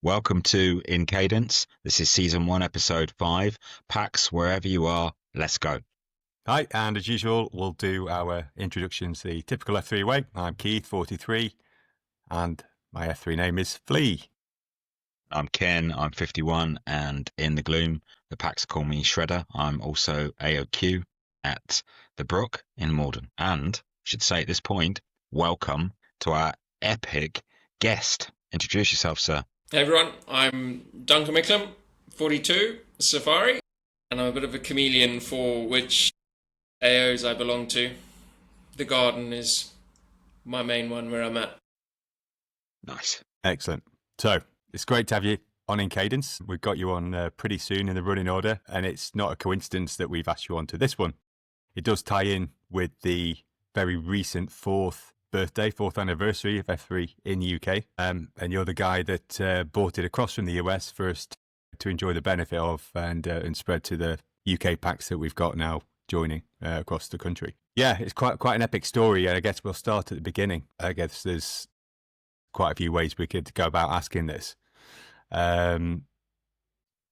Welcome to In Cadence. This is season 1, episode 5. Pax, wherever you are, let's go. Hi, and as usual, we'll do our introductions the typical F3 way. I'm Keith, 43, and my F3 name is Flea. I'm Ken, I'm 51, and in the gloom, the Pax call me Shredder. I'm also AOQ at the Brook in Morden. And I should say at this point, welcome to our epic guest. Introduce yourself, sir. Hey everyone, I'm Duncan Micklem, 42, Safari, and I'm a bit of a chameleon for which AOs I belong to. The garden is my main one where I'm at. Nice. Excellent. So, it's great to have you on In Cadence. We've got you on pretty soon in the running order, and it's not a coincidence that we've asked you on to this one. It does tie in with the very recent fourth anniversary of F3 in the UK. And you're the guy that bought it across from the US first to enjoy the benefit of and spread to the UK packs that we've got now joining across the country. Yeah, it's quite an epic story. I guess we'll start at the beginning. I guess there's quite a few ways we could go about asking this.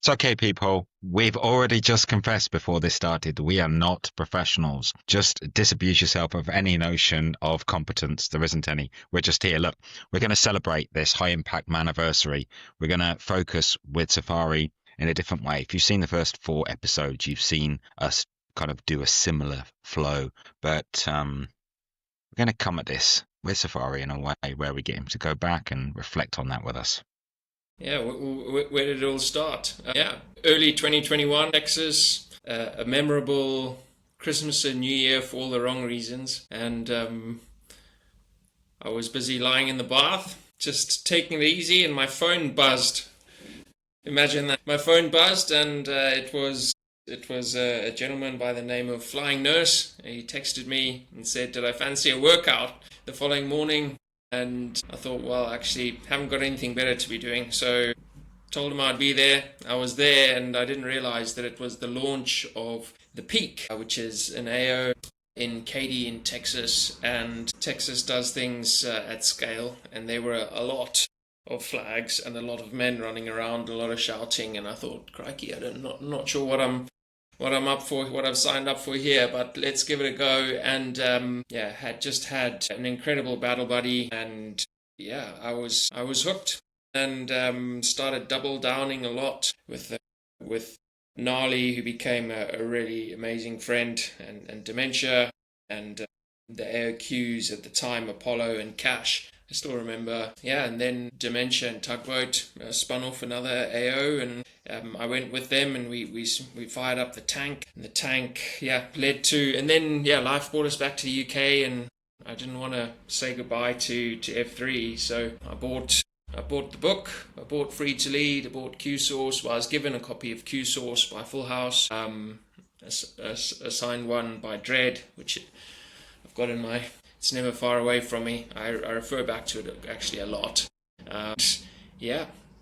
It's okay, people. We've already just confessed before this started. We are not professionals. Just disabuse yourself of any notion of competence. There isn't any. We're just here. Look, we're going to celebrate this high impact anniversary. We're going to focus with Safari in a different way. If you've seen the first 4 episodes, you've seen us kind of do a similar flow. But we're going to come at this with Safari in a way where we get him to go back and reflect on that with us. Yeah, where did it all start? Early 2021, Texas, a memorable Christmas and New Year for all the wrong reasons. And I was busy lying in the bath, just taking it easy, and my phone buzzed. Imagine that. My phone buzzed, and it was a gentleman by the name of Flying Nurse. He texted me and said, "Did I fancy a workout?" The following morning. And I thought, well, actually, haven't got anything better to be doing. So told him I'd be there. I was there, and I didn't realize that it was the launch of The Peak, which is an AO in Katy in Texas. And Texas does things at scale. And there were a lot of flags and a lot of men running around, a lot of shouting. And I thought, crikey, I'm not sure what I'm up for, what I've signed up for here, but let's give it a go. And had just had an incredible battle buddy, and I was hooked, and started double downing a lot with Gnarly, who became a really amazing friend, and Dementia, and the AOQs at the time, Apollo and Cash. I still remember, and then Dementia and Tugboat spun off another AO, and I went with them, and we fired up the tank, and the tank, led to, and then, life brought us back to the UK, and I didn't want to say goodbye to F3, so I bought the book, I bought Free to Lead, I bought Q-Source. Well, I was given a copy of Q-Source by Full House, a signed one by Dread, which I've got in my... It's never far away from me. I refer back to it actually a lot.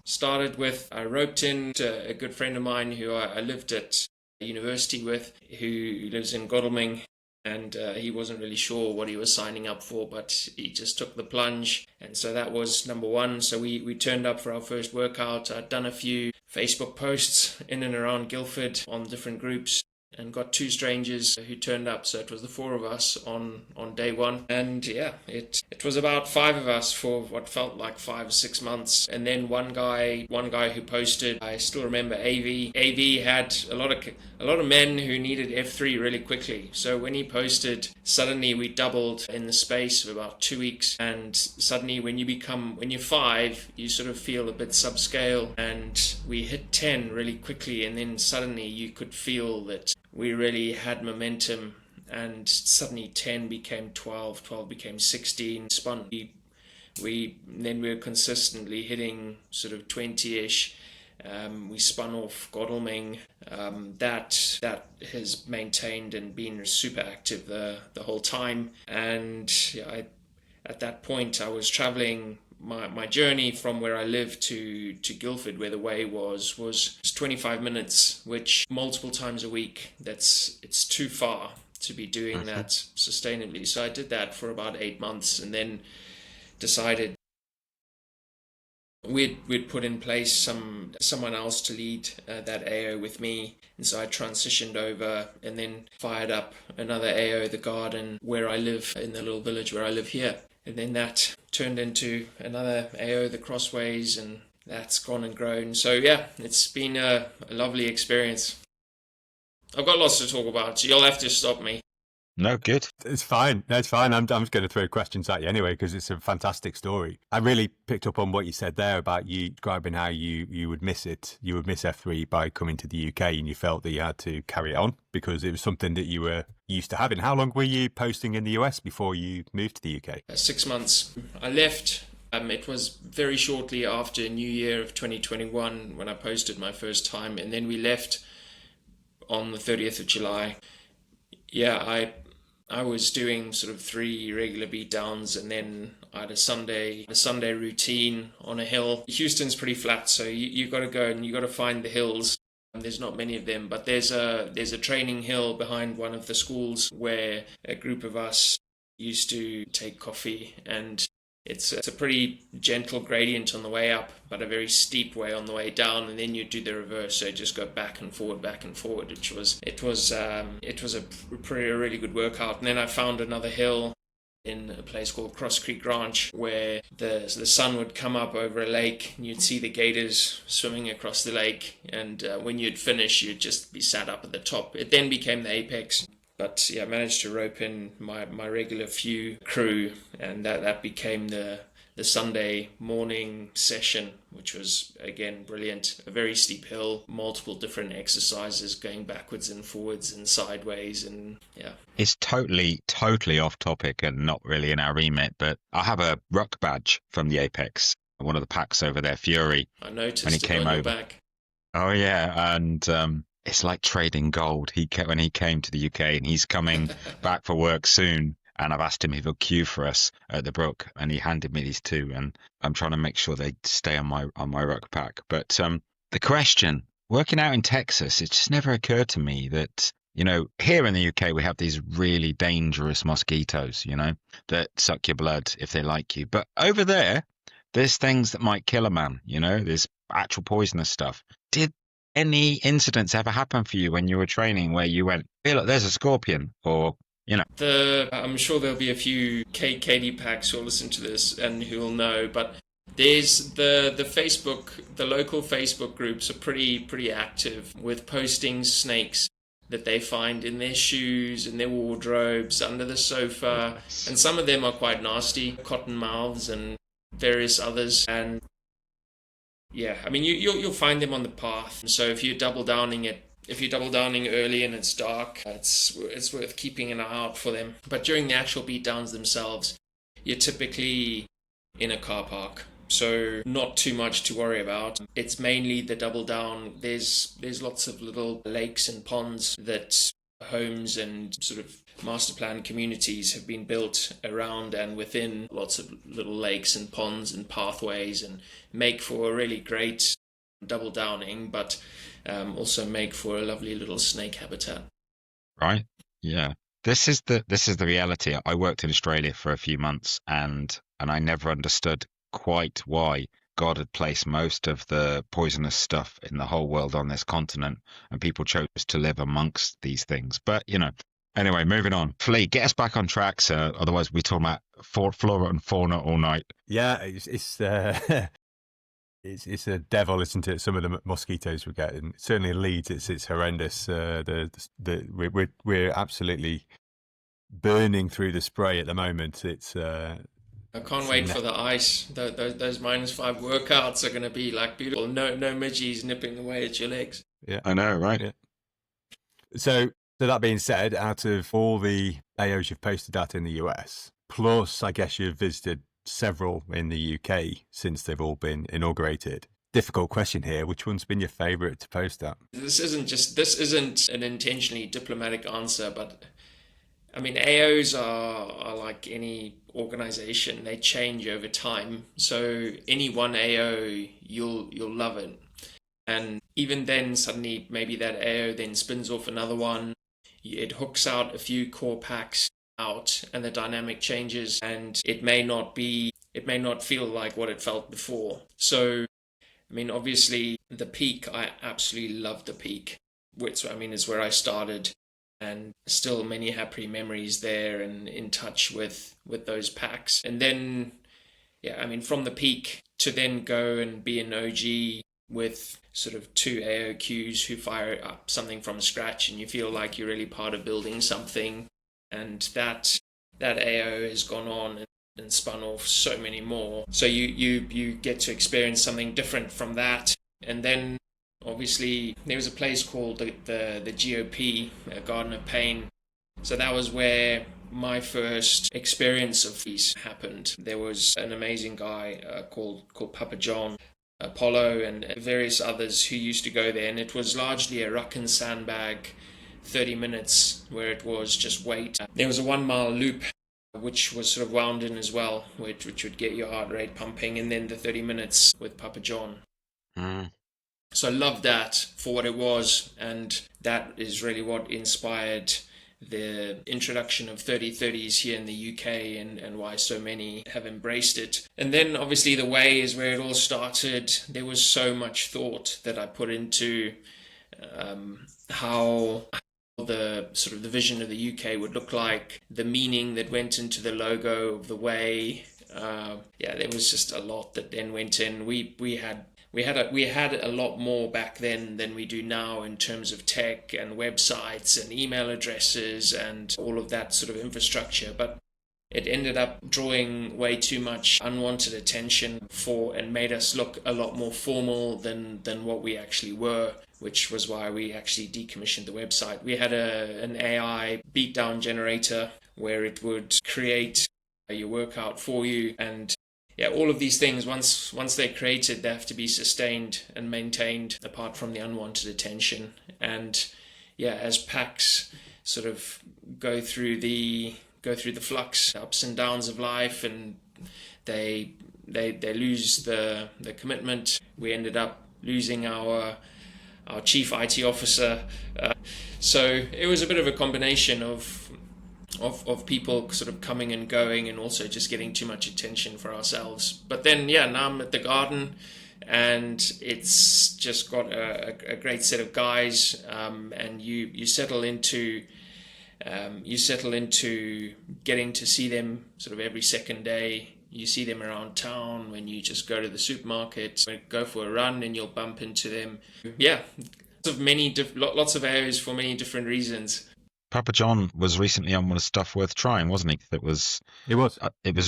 Started with, I roped in a good friend of mine who I lived at university with, who lives in Godalming, and he wasn't really sure what he was signing up for, but he just took the plunge. And so that was number one. So we turned up for our first workout. I'd done a few Facebook posts in and around Guildford on different groups, and got 2 strangers who turned up, so it was the 4 of us on day one. And it was about 5 of us for what felt like 5 or 6 months. And then one guy who posted, I still remember AV. AV had a lot of men who needed F3 really quickly. So when he posted, suddenly we doubled in the space of about 2 weeks. And suddenly when you're 5, you sort of feel a bit subscale. And we hit 10 really quickly, and then suddenly you could feel that we really had momentum, and suddenly 10 became 12, 12 became 16, spun. We were consistently hitting sort of 20-ish. We spun off Godalming. That has maintained and been super active the whole time. And at that point, I was traveling. My journey from where I lived to Guildford, where the way was 25 minutes, which multiple times a week, it's too far to be doing that sustainably. So I did that for about 8 months, and then decided we'd put in place someone else to lead that AO with me, and so I transitioned over and then fired up another AO, the Garden, where I live in the little village where I live here, and then that turned into another AO, the Crossways, and that's gone and grown. So yeah, it's been a lovely experience. I've got lots to talk about, so you'll have to stop me. No, good. It's fine. No, it's fine. I'm just going to throw questions at you anyway because it's a fantastic story. I really picked up on what you said there about you describing how you would miss it. You would miss F3 by coming to the UK, and you felt that you had to carry on because it was something that you were used to having. How long were you posting in the US before you moved to the UK? 6 months. I left. It was very shortly after New Year of 2021 when I posted my first time, and then we left on the 30th of July. Yeah, I was doing sort of 3 regular beatdowns, and then I had a Sunday routine on a hill. Houston's pretty flat, so you got to go and you got to find the hills. There's not many of them, but there's a training hill behind one of the schools where a group of us used to take coffee, and it's a pretty gentle gradient on the way up, but a very steep way on the way down, and then you do the reverse, so just go back and forward, which was a really good workout. And then I found another hill in a place called Cross Creek Ranch where the sun would come up over a lake, and you'd see the gators swimming across the lake, and when you'd finish, you'd just be sat up at the top. It then became the apex. But yeah, I managed to rope in my regular few crew, and that became the Sunday morning session, which was, again, brilliant. A very steep hill, multiple different exercises going backwards and forwards and sideways, and yeah. It's totally off topic and not really in our remit, but I have a ruck badge from the Apex, one of the packs over there, Fury. I noticed when he it came on your over. back. Oh yeah, and it's like trading gold. When he came to the UK, and he's coming back for work soon. And I've asked him if he'll queue for us at the Brook, and he handed me these 2, and I'm trying to make sure they stay on my ruck pack. But the question, working out in Texas, it just never occurred to me that, here in the UK we have these really dangerous mosquitoes, that suck your blood if they like you. But over there's things that might kill a man. There's actual poisonous stuff. Did any incidents ever happen for you when you were training where you went, hey, look, there's a scorpion, or I'm sure there'll be a few KD packs who'll listen to this and who'll know, but there's the local Facebook groups are pretty active with posting snakes that they find in their shoes, in their wardrobes, under the sofa, and some of them are quite nasty, cotton mouths and various others. And yeah, I mean, you'll find them on the path. So if you're double downing early and it's dark, it's worth keeping an eye out for them. But during the actual beatdowns themselves, you're typically in a car park, so not too much to worry about. It's mainly the double down. There's lots of little lakes and ponds that homes and sort of master plan communities have been built around and within lots of little lakes and ponds and pathways, and make for a really great double downing, but also make for a lovely little snake habitat. Right. Yeah. This is the reality. I worked in Australia for a few months, and I never understood quite why God had placed most of the poisonous stuff in the whole world on this continent, and people chose to live amongst these things. But anyway, moving on. Flea, get us back on track, sir. Otherwise, we're talking about flora and fauna all night. Yeah, it's a devil, isn't it? Some of the mosquitoes we get, and certainly in Leeds, it's horrendous. We're absolutely burning through the spray at the moment. I can't wait for the ice. Those -5 workouts are going to be like beautiful. No midgies nipping away at your legs. Yeah, I know, right? Yeah. So that being said, out of all the AOs you've posted at in the US, plus I guess you've visited several in the UK since they've all been inaugurated. Difficult question here. Which one's been your favourite to post at? This isn't an intentionally diplomatic answer, but I mean, AOs are like any organization. They change over time. So any one AO, you'll love it. And even then, suddenly, maybe that AO then spins off another one. It hooks out a few core packs out, and the dynamic changes. And it may not be it may not feel like what it felt before. So, I mean, obviously, the peak, I absolutely loved the peak, which, I mean, is where I started, and still many happy memories there and in touch with those packs. And then, yeah, I mean, from the peak to then go and be an OG with sort of two AOQs who fire up something from scratch, and you feel like you're really part of building something. And that AO has gone on and spun off so many more. So you get to experience something different from that. And then obviously there was a place called the GOP, Garden of Pain. So that was where my first experience of these happened. There was an amazing guy called Papa John, Apollo, and various others who used to go there, and it was largely a ruck and sandbag 30 minutes where it was just weight. There was a 1 mile loop which was sort of wound in as well, which would get your heart rate pumping, and then the 30 minutes with Papa John. So I loved that for what it was, and that is really what inspired the introduction of 3030s here in the UK, and why so many have embraced it. And then obviously the way is where it all started. There was so much thought that I put into how the sort of the vision of the UK would look like, the meaning that went into the logo of the way. There was just a lot that then went in. We had a lot more back then than we do now in terms of tech and websites and email addresses and all of that sort of infrastructure, but it ended up drawing way too much unwanted attention and made us look a lot more formal than what we actually were, which was why we actually decommissioned the website. We had an AI beatdown generator where it would create your workout for you, and all of these things, once they're created, they have to be sustained and maintained apart from the unwanted attention. And as packs sort of go through the flux, ups and downs of life, and they lose the commitment. We ended up losing our chief IT officer. So it was a bit of a combination of people sort of coming and going, and also just getting too much attention for ourselves. But then, now I'm at the Garden, and it's just got a great set of guys, and you settle into getting to see them sort of every second day. You see them around town when you just go to the supermarket, go for a run, and you'll bump into them. Lots of areas for many different reasons. Papa John was recently on one of Stuff Worth Trying, wasn't he? It was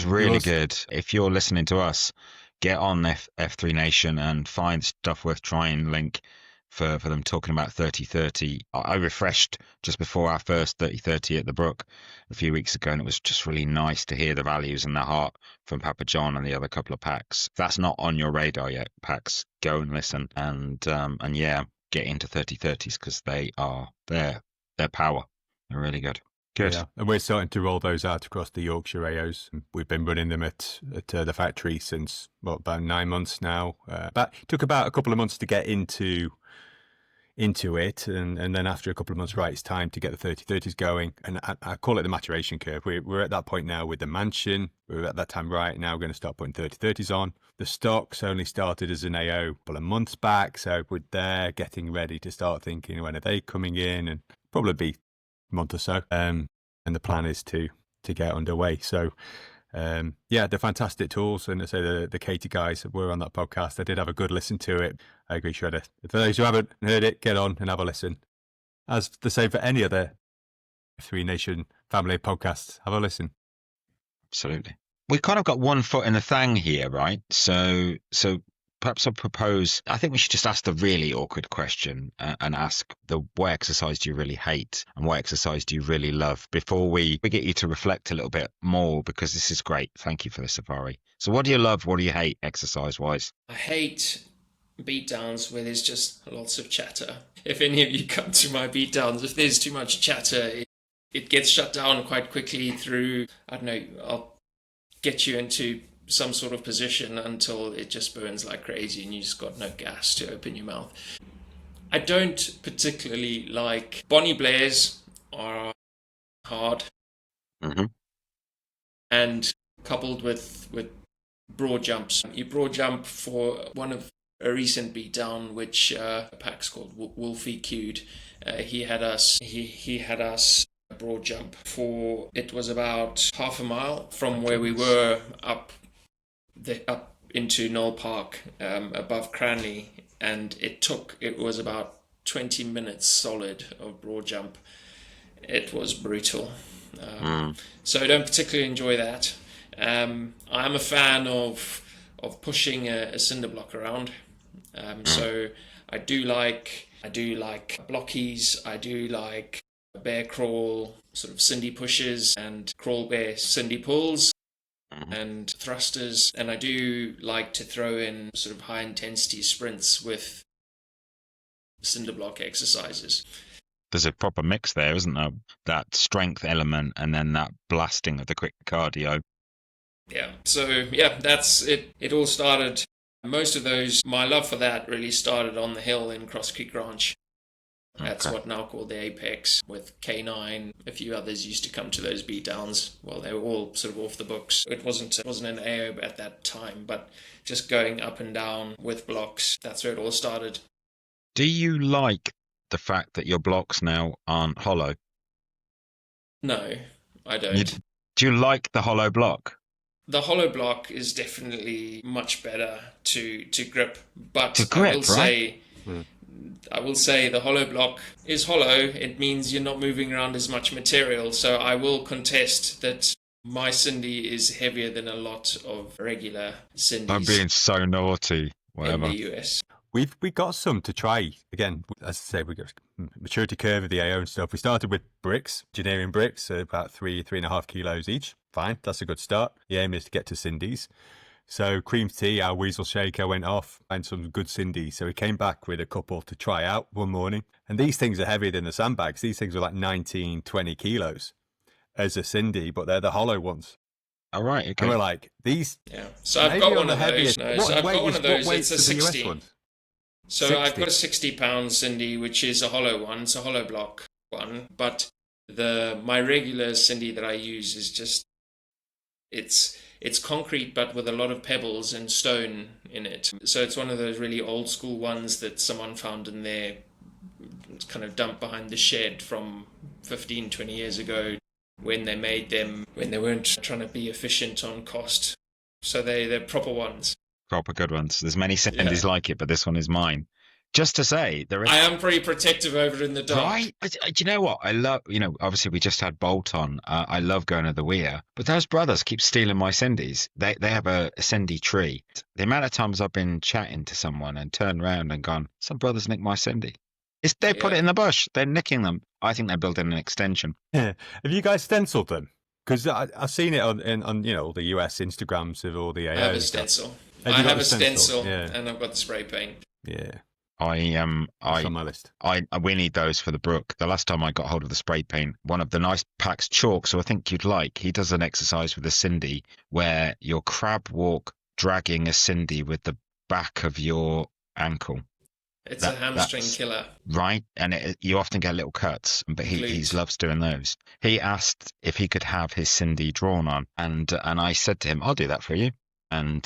really good. If you're listening to us, get on F3 Nation and find Stuff Worth Trying link for them talking about 3030. I refreshed just before our first 3030 at the Brook a few weeks ago, and it was just really nice to hear the values and the heart from Papa John and the other couple of packs. If that's not on your radar yet, packs, go and listen, and get into 3030s, because their power. They're really good. Good. Yeah, and we're starting to roll those out across the Yorkshire AOs. We've been running them at the factory since about 9 months now. But it took about a couple of months to get into it, and then after a couple of months, right, it's time to get the 3030s going. And I call it the maturation curve. We're at that point now with the Mansion. We're at that time right now. We're going to start putting 3030s on. The stocks only started as an AO a couple of months back, so we're there getting ready to start thinking, when are they coming in, and probably be month or so, and the plan is to get underway. So they're fantastic tools, and I say the Katie guys were on that podcast. I did have a good listen to it. I agree, Shredder. For those who haven't heard it, get on and have a listen. As the same for any other F3 Nation family podcasts, have a listen. Absolutely. We've kind of got one foot in the thing here, right? So perhaps I'll propose, I think we should just ask the really awkward question, and ask what exercise do you really hate and what exercise do you really love, before we get you to reflect a little bit more, because this is great. Thank you for the safari. So what do you love? What do you hate exercise-wise? I hate beatdowns where there's just lots of chatter. If any of you come to my beatdowns, if there's too much chatter, it gets shut down quite quickly through, I don't know, I'll get you into some sort of position until it just burns like crazy and you just got no gas to open your mouth. I don't particularly like Bonnie Blairs, are hard, Mm-hmm. and coupled with broad jumps. You broad jump for one of a recent beatdown, which Pax called Wolfie Q'd. He had us broad jump for, it was about half a mile from where we were up into Knoll Park, above Cranley, and it was about 20 minutes solid of broad jump. It was brutal. So I don't particularly enjoy that. I'm a fan of pushing a cinder block around. So I do like blockies. I do like bear crawl, sort of cindy pushes, and crawl bear cindy pulls, and thrusters. And I do like to throw in sort of high intensity sprints with cinder block exercises. There's a proper mix there, isn't there? That strength element and then that blasting of the quick cardio. Yeah. So yeah, that's it. It all started. Most of those, my love for that really started on the hill in Cross Creek Ranch. That's what now called the Apex, with K9. A few others used to come to those beatdowns. Well, they were all sort of off the books. It wasn't an AO at that time, but just going up and down with blocks. That's where it all started. Do you like the fact that your blocks now aren't hollow? No, I don't. Do you like the hollow block? The hollow block is definitely much better to grip, but to grip, I will say the hollow block is hollow. It means you're not moving around as much material. So I will contest that my Cindy is heavier than a lot of regular Cindy's. I'm being so naughty. Whatever. In the US. We got some to try. Again, as I say, we got maturity curve of the AO and stuff. We started with bricks, engineering bricks, so about 3.5 kilos each. Fine, that's a good start. The aim is to get to Cindy's. So Cream Tea, our weasel shaker, went off and some good Cindy. So we came back with a couple to try out one morning. And these things are heavier than the sandbags. These things are like 19, 20 kilos as a Cindy, but they're the hollow ones. All right, okay. And we're like, these... Yeah, so I've got one of those. No, so I've got one of those. It's a 60. So 60. I've got a 60-pound Cindy, which is a hollow one. It's a hollow block one. But my regular Cindy that I use is just... It's concrete, but with a lot of pebbles and stone in it. So it's one of those really old school ones that someone found in their kind of dump behind the shed from 15, 20 years ago when they made them, when they weren't trying to be efficient on cost. So they're proper ones. Proper good ones. There's many Cindy's like it, but this one is mine. Just to say, I am pretty protective over in the dark. Right? Do you know what? I love, obviously we just had Bolt on. I love going to the Weir, but those brothers keep stealing my Cindy's. They have a Cindy tree. The amount of times I've been chatting to someone and turned around and gone, some brothers nick my Cindy. They put it in the bush. They're nicking them. I think they're building an extension. Yeah. Have you guys stenciled them? Because I've seen it on all the US Instagrams of all the AOs. I have a stencil. I have a stencil, and I've got the spray paint. Yeah. It's on my list. We need those for the brook. The last time I got hold of the spray paint, one of the nice Pax chalks, so I think you'd like, he does an exercise with a Cindy where you'll crab walk dragging a Cindy with the back of your ankle. It's a hamstring killer. Right, and you often get little cuts, but he loves doing those. He asked if he could have his Cindy drawn on, and I said to him, I'll do that for you. And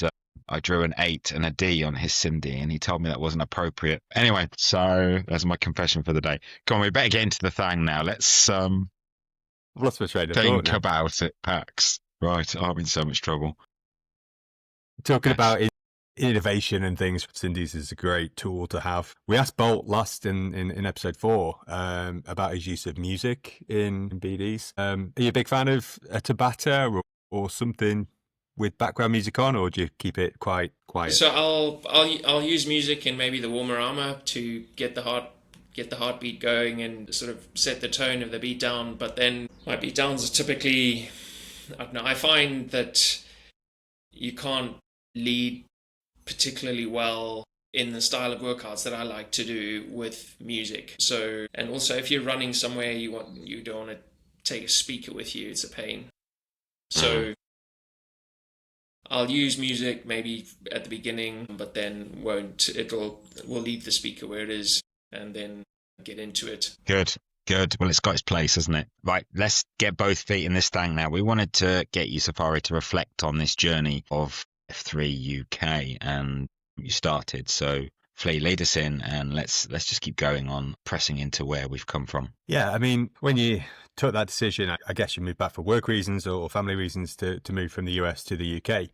I drew an 8 and a D on his Cindy, and he told me that wasn't appropriate. Anyway, so that's my confession for the day. Come on, we better get into the thing now. Let's think about it, Pax. Right, I'm in so much trouble. Talking about innovation and things, Cindy's is a great tool to have. We asked Bolt last in episode 4 about his use of music in BDs. Are you a big fan of a Tabata or something with background music on, or do you keep it quite quiet? So I'll use music in maybe the warmer armor to get the heartbeat going and sort of set the tone of the beat down. But then my beat downs are typically, I don't know, I find that you can't lead particularly well in the style of workouts that I like to do with music. So, and also if you're running somewhere you don't want to take a speaker with you, it's a pain. So I'll use music maybe at the beginning, but then we'll leave the speaker where it is and then get into it. Good. Well, it's got its place, hasn't it? Right, let's get both feet in this thing now. We wanted to get you, Safari, to reflect on this journey of F3 UK, and you started. So Flea, lead us in, and let's just keep going on, pressing into where we've come from. Yeah, I mean, when you took that decision, I guess you moved back for work reasons or family reasons to move from the US to the UK.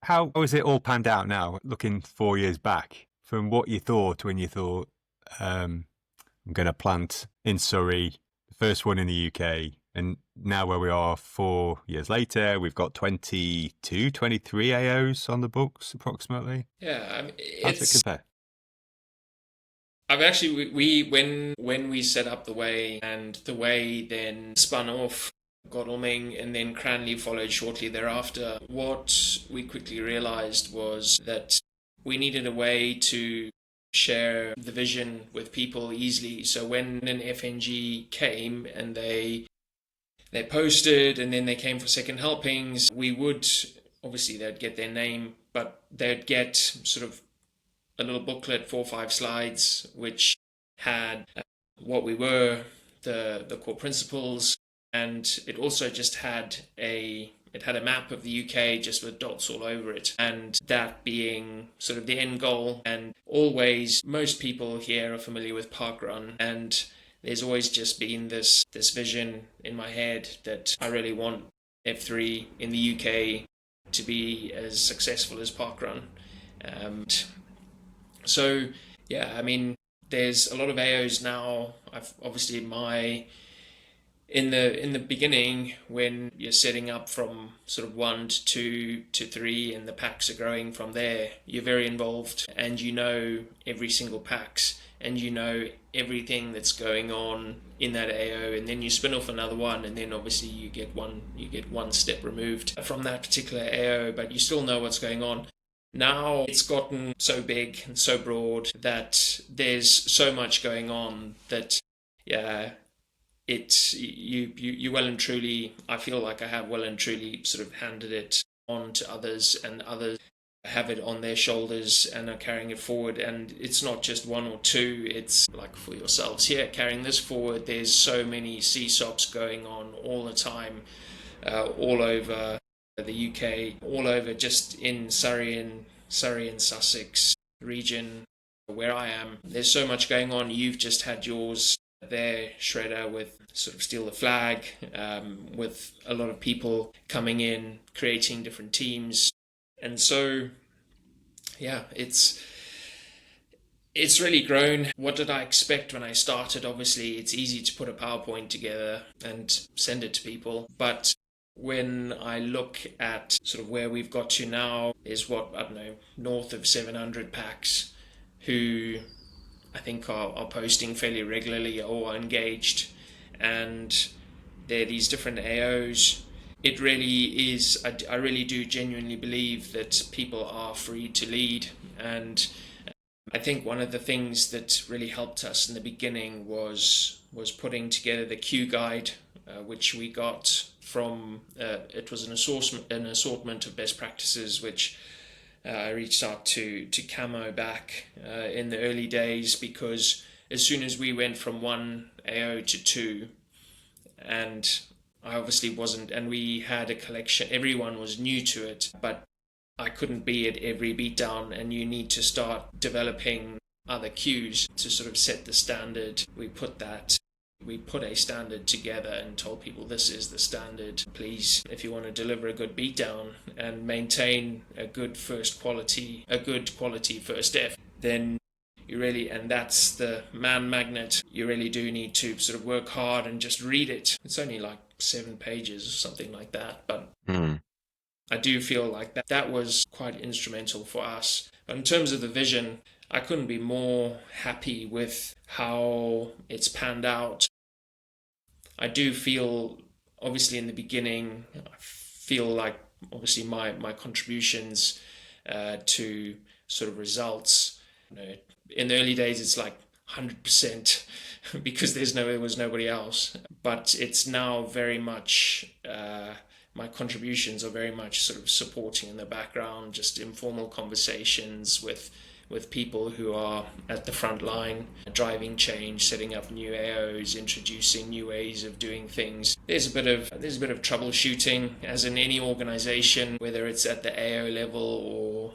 How has it all panned out now, looking 4 years back, from what you thought when you thought, I'm going to plant in Surrey, the first one in the UK, and now where we are 4 years later, we've got 22, 23 AOs on the books approximately. Yeah, I mean, How does it compare? I've actually we when we set up the way, and the way then spun off Godalming, and then Cranley followed shortly thereafter. What we quickly realized was that we needed a way to share the vision with people easily. So when an FNG came and they posted, and then they came for second helpings, we would, obviously they'd get their name, but they'd get sort of a little booklet, 4 or 5 slides, which had what we were, the core principles, and it also just had a map of the UK just with dots all over it, and that being sort of the end goal. And always, most people here are familiar with parkrun, and there's always just been this vision in my head that I really want F3 in the UK to be as successful as parkrun. So yeah, I mean, there's a lot of AOs now. I've obviously in the beginning, when you're setting up from sort of 1 to 2 to 3 and the packs are growing from there, you're very involved, and you know every single packs, and you know everything that's going on in that AO, and then you spin off another one, and then obviously you get one step removed from that particular AO, but you still know what's going on. Now it's gotten so big and so broad that there's so much going on that, yeah, it's you well and truly, I feel like I have well and truly sort of handed it on to others, and others have it on their shoulders and are carrying it forward. And it's not just 1 or 2, it's like for yourselves here carrying this forward. There's so many CSOPs going on all the time, all over the UK, all over, just in Surrey and Sussex region where I am. There's so much going on. You've just had yours there, Shredder, with sort of Steal the Flag, with a lot of people coming in, creating different teams. And so, yeah, it's really grown. What did I expect when I started? Obviously, it's easy to put a PowerPoint together and send it to people, but when I look at sort of where we've got to now, is what, I don't know, north of 700 packs who I think are posting fairly regularly or are engaged, and there are these different AOs. It really is, I really do genuinely believe that people are free to lead, and I think one of the things that really helped us in the beginning was putting together the Q guide, which we got from, it was an assortment of best practices, which I reached out to Camo back in the early days, because as soon as we went from 1 AO to 2, and I obviously wasn't, and we had a collection, everyone was new to it, but I couldn't be at every beatdown, and you need to start developing other cues to sort of set the standard. We put a standard together and told people, this is the standard. Please, if you want to deliver a good beatdown and maintain a good quality first F, then you really, and that's the man magnet, you really do need to sort of work hard and just read it. It's only like 7 pages or something like that, but I do feel like that was quite instrumental for us. But in terms of the vision, I couldn't be more happy with how it's panned out. I do feel, obviously in the beginning, I feel like obviously my contributions to sort of results, in the early days it's like 100% because there was nobody else. But it's now very much, my contributions are very much sort of supporting in the background, just informal conversations with with people who are at the front line, driving change, setting up new AOs, introducing new ways of doing things. There's a bit of troubleshooting, as in any organization, whether it's at the AO level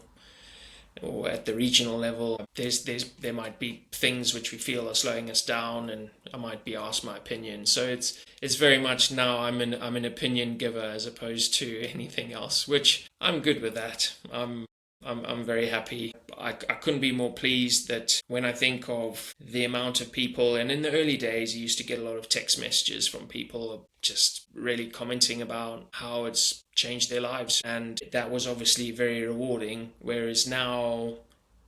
or at the regional level. There might be things which we feel are slowing us down, and I might be asked my opinion. So it's very much now I'm an opinion giver as opposed to anything else, which I'm good with that. I'm very happy. I couldn't be more pleased that when I think of the amount of people, and in the early days, I used to get a lot of text messages from people just really commenting about how it's changed their lives. And that was obviously very rewarding. Whereas now,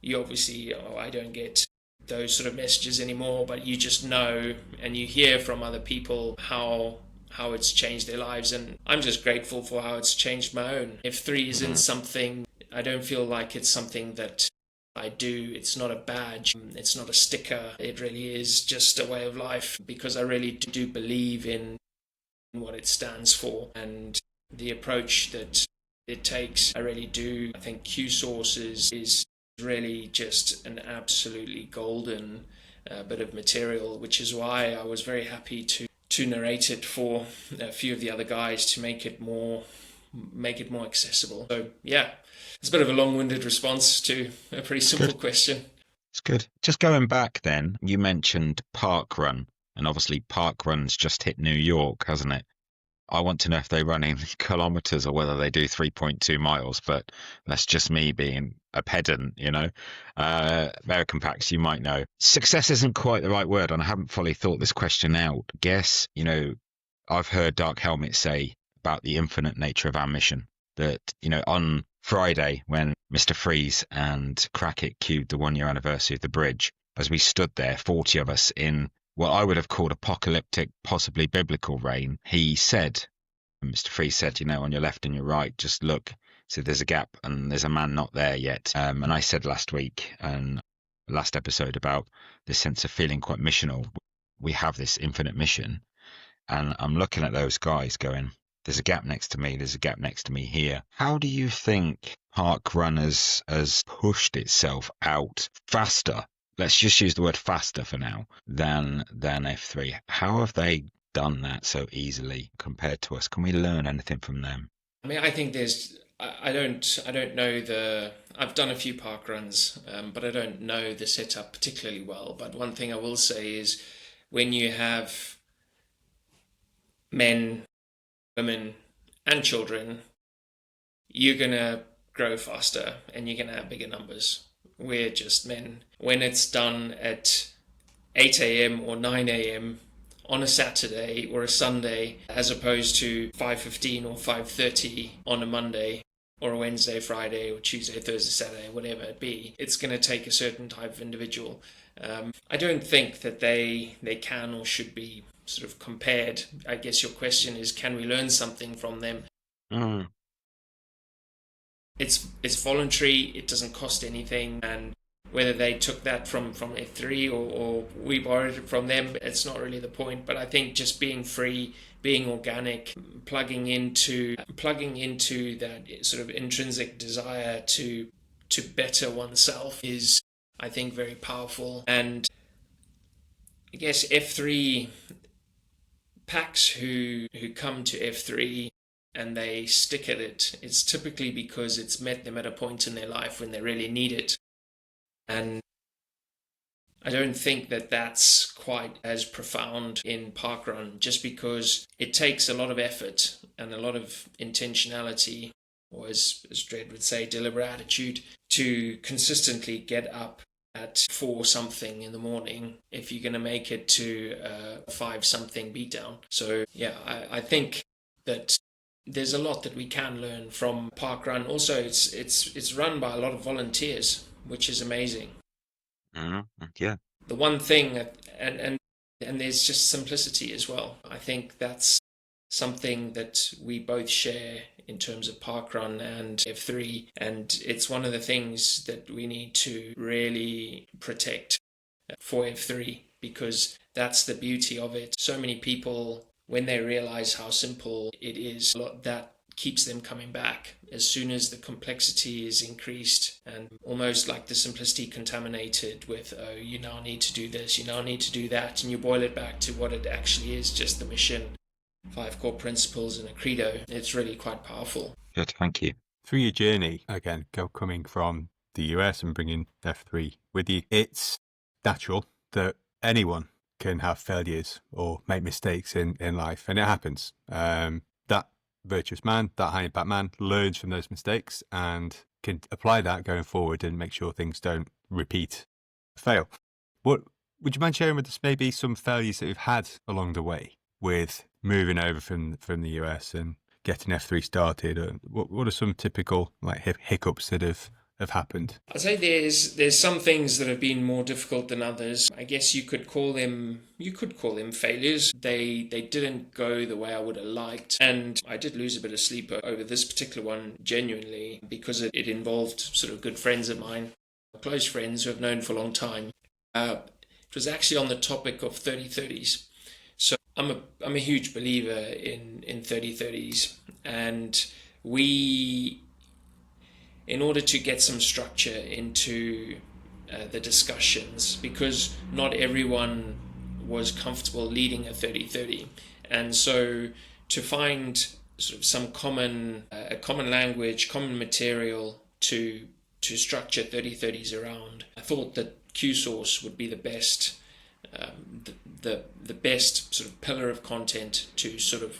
you obviously, I don't get those sort of messages anymore, but you just know and you hear from other people how it's changed their lives. And I'm just grateful for how it's changed my own. F3 isn't something, I don't feel like it's something that I do. It's not a badge. It's not a sticker. It really is just a way of life, because I really do believe in what it stands for and the approach that it takes. I really do. I think Q-Source is really just an absolutely golden bit of material, which is why I was very happy to narrate it for a few of the other guys to make it more accessible. So yeah, it's a bit of a long-winded response to a pretty simple question. It's good. Just going back then, you mentioned Park Run, and obviously Park Run's just hit New York, hasn't it? I want to know if they run in kilometers or whether they do 3.2 miles, but that's just me being a pedant, American Packs, you might know. Success isn't quite the right word, and I haven't fully thought this question out. Guess, I've heard Dark Helmet say about the infinite nature of our mission, that, on Friday, when Mr. Freeze and Crackit queued the 1 year anniversary of the bridge, as we stood there, 40 of us in what I would have called apocalyptic, possibly biblical rain, he said, Mr. Freeze said, on your left and your right, just look. So there's a gap and there's a man not there yet. And I said last week and last episode about this sense of feeling quite missional. We have this infinite mission. And I'm looking at those guys going, there's a gap next to me. There's a gap next to me here. How do you think Park Run has pushed itself out faster? Let's just use the word faster for now than F3. How have they done that so easily compared to us? Can we learn anything from them? I mean, I think I don't know I've done a few park runs, but I don't know the setup particularly well. But one thing I will say is when you have men, women, and children, you're going to grow faster and you're going to have bigger numbers. We're just men. When it's done at 8 a.m. or 9 a.m. on a Saturday or a Sunday, as opposed to 5:15 or 5:30 on a Monday or a Wednesday, Friday, or Tuesday, Thursday, Saturday, whatever it be, it's going to take a certain type of individual. I don't think that they can or should be sort of compared. I guess your question is, can we learn something from them? It's voluntary, it doesn't cost anything, and whether they took that from F3 or we borrowed it from them, it's not really the point. But I think just being free, being organic, plugging into that sort of intrinsic desire to better oneself is, I think, very powerful. And I guess F3 packs who come to F3 and they stick at it, it's typically because it's met them at a point in their life when they really need it. And I don't think that that's quite as profound in parkrun, just because it takes a lot of effort and a lot of intentionality, or as Dredd would say, deliberate attitude, to consistently get up at 4 something in the morning if you're going to make it to 5 something beatdown. So yeah, I think that there's a lot that we can learn from parkrun. Also, it's run by a lot of volunteers, which is amazing. Yeah. The one thing, and there's just simplicity as well. I think that's something that we both share in terms of parkrun and F3, and it's one of the things that we need to really protect for F3, because that's the beauty of it. So many people, when they realize how simple it is, that keeps them coming back as soon as the complexity is increased and almost like the simplicity contaminated with, oh, you now need to do this, you now need to do that, and you boil it back to what it actually is, just the mission, 5 core principles and a credo. It's really quite powerful. Good, thank you. Through your journey, again, coming from the US and bringing F3 with you, it's natural that anyone can have failures or make mistakes in life, and it happens. That virtuous man, that high impact man, learns from those mistakes and can apply that going forward and make sure things don't repeat, fail. What would you mind sharing with us maybe some failures that you've had along the way with moving over from the US and getting F3 started? What are some typical like hiccups that have happened? I'd say there's some things that have been more difficult than others. I guess you could call them failures. They didn't go the way I would have liked, and I did lose a bit of sleep over this particular one, genuinely, because it involved sort of good friends of mine, close friends who I've known for a long time. It was actually on the topic of 30-30s. So I'm a huge believer in 30-30s, and in order to get some structure into the discussions, because not everyone was comfortable leading a 30-30, and so to find sort of some common language, common material to structure 30-30s around, I thought that Q-Source would be the best the best sort of pillar of content to sort of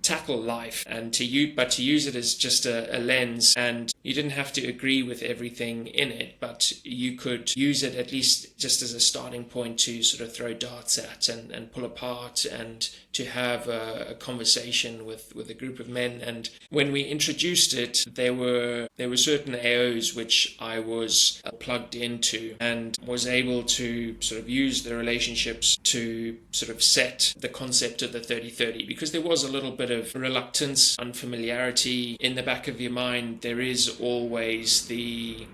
tackle life, and to use it as just a lens, and you didn't have to agree with everything in it, but you could use it at least just as a starting point to sort of throw darts at and pull apart, and to have a conversation with a group of men. And when we introduced it, there were certain AOs which I was plugged into and was able to sort of use the relationships to sort of set the concept of the 30-30, because there was a little bit of reluctance, unfamiliarity in the back of your mind. There is always the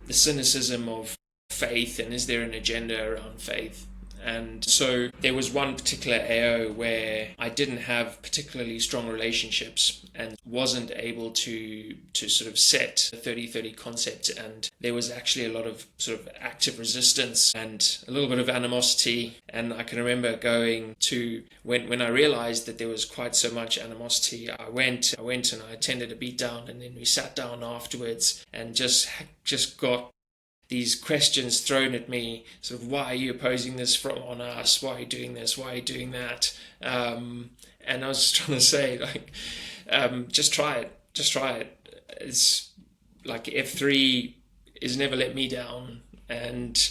cynicism of faith, and is there an agenda around faith? And so there was one particular AO where I didn't have particularly strong relationships and wasn't able to sort of set the 30-30 concept, and there was actually a lot of sort of active resistance and a little bit of animosity. And I can remember going to, when I realized that there was quite so much animosity, I went and I attended a beatdown, and then we sat down afterwards and just got these questions thrown at me, sort of, why are you opposing this on us? Why are you doing this? Why are you doing that? And I was just trying to say, like, just try it. It's like F3 has never let me down. And,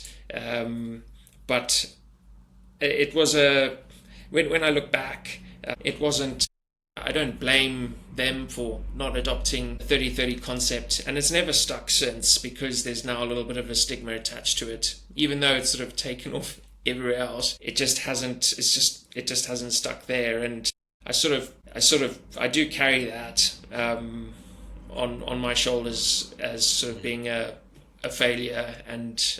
but it was when I look back, it wasn't, I don't blame them for not adopting the 30-30 concept, and it's never stuck since, because there's now a little bit of a stigma attached to it. Even though it's sort of taken off everywhere else, it just hasn't stuck there. And I do carry that on my shoulders as sort of being a failure, and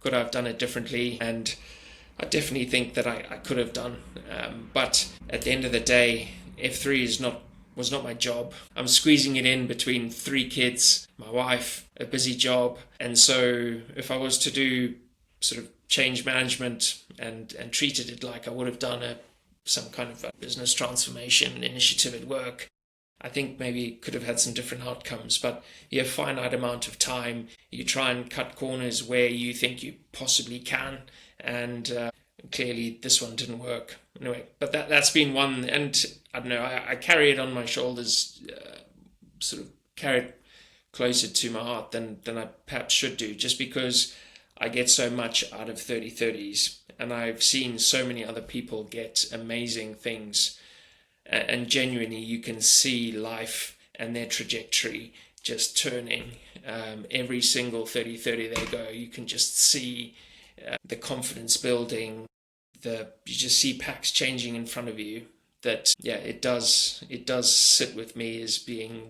could I have done it differently? And I definitely think that I could have done, but at the end of the day, F3 was not my job. I'm squeezing it in between 3 kids, my wife, a busy job, and so if I was to do sort of change management and treated it like I would have done some kind of a business transformation initiative at work, I think maybe it could have had some different outcomes. But you have a finite amount of time. You try and cut corners where you think you possibly can, and clearly this one didn't work. Anyway, but that's been one, and I don't know, I carry it on my shoulders, sort of carry it closer to my heart than I perhaps should do, just because I get so much out of 30-30s, and I've seen so many other people get amazing things, and genuinely you can see life and their trajectory just turning. Every single 30-30 they go, you can just see the confidence building, you just see packs changing in front of you. That, yeah, it does sit with me as being